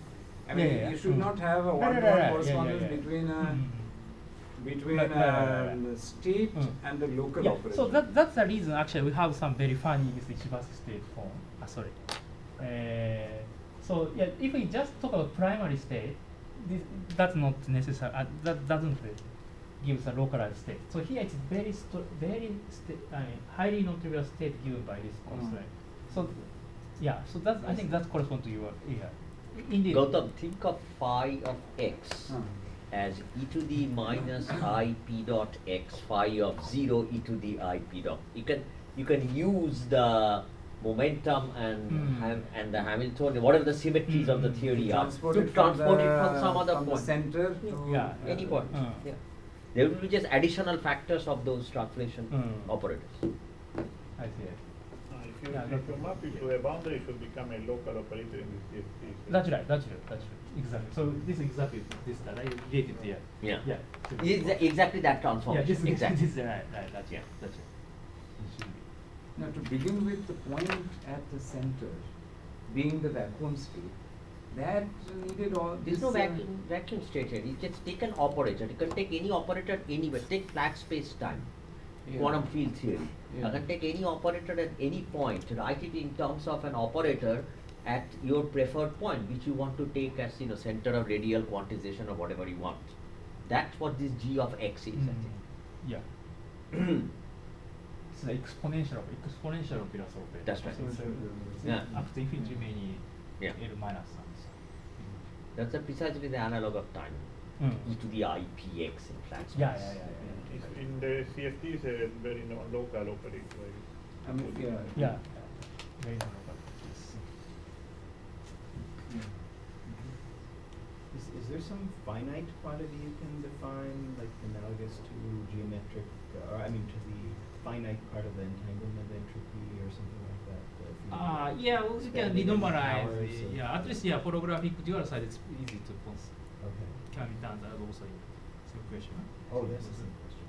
I mean, you should not have a one-to-one correspondence between the state and the local operator. So that's the reason actually we have some very funny Ishibasi state form. So if we just talk about primary state, that's not necessary. That doesn't gives a localized state. So here it's highly non-trivial state given by this constraint. So so that's, I think that corresponds to your indeed. Gautam, think of phi of x as e to the minus I p dot x, phi of 0 e to the I p dot. You can use the momentum and the Hamiltonian, whatever the symmetries of the theory are, to transport it from some other point. Center to any point. There will be just additional factors of those translation operators. I see it. If you map it to a boundary, it should become a local operator in the CFT. That's right. Exactly. So this is exactly this that I related here. Exactly that transformation. This exactly. This is right. That's it. Now, to begin with, the point at the center being the vacuum state, that needed all. There's no vacuum state here. You just take an operator. You can take any operator anywhere. Take flat space time, quantum field theory. You can take any operator at any point. Write it in terms of an operator at your preferred point, which you want to take as center of radial quantization or whatever you want. That's what this G of X is. I think. It's the exponential of Piras operator. That's right. So after infinity many L minus sums. That's precisely the analog of time. E to the IPX in flat space. In the CFT is a very local operator. I mean, very non-local. Is there some finite quantity you can define, like analogous to geometric, or I mean to the finite part of the entanglement entropy or something like that? We can denormalize. At least holographic dual side it's easy to consider. Okay. Can be done that also in some question. Oh, that's the same question.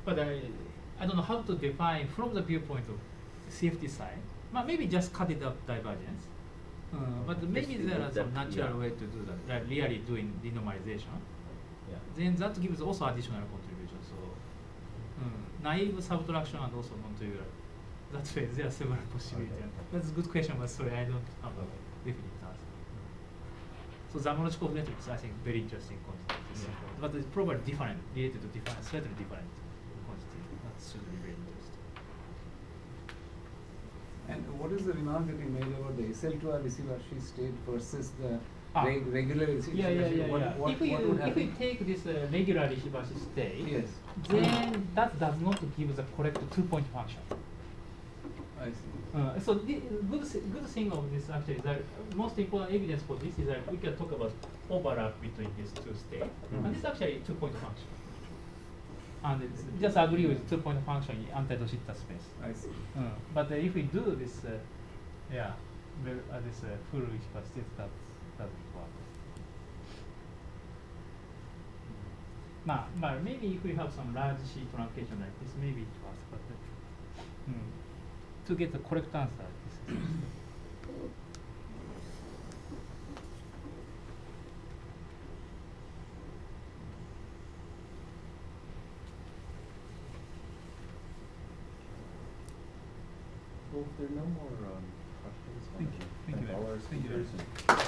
But I don't know how to define from the viewpoint of CFT side. Maybe just cut it up divergence. But maybe there are some natural way to do that, like really doing denormalization. Then that gives also additional contribution. So Naive subtraction and also non-trivial. That way, there are several possibilities. Okay. That's a good question, but sorry, I don't have a definite answer. So the homological metrics, I think, very interesting quantity. But it's probably different, related to different, slightly different quantity. That should be very interesting. And what is the remark that you made about the SL2R Isibashi state versus the regular Isibashi? What If we would happen? take this regular Isibashi state, Yes. then that does not give the correct two-point function. I see. So the good thing of this actually is that most important evidence for this is that we can talk about overlap between these two states, and this is actually two-point function. And it's just agree with two-point function in anti-Doshita space. I see. But if we do this, this full Isibashi, that doesn't work. But maybe if we have some large C truncation like this, maybe it works. But to get the correct answer, this is Well, if there are no more questions, Thank you. Thank you very all our much. Thank you very speakers much. and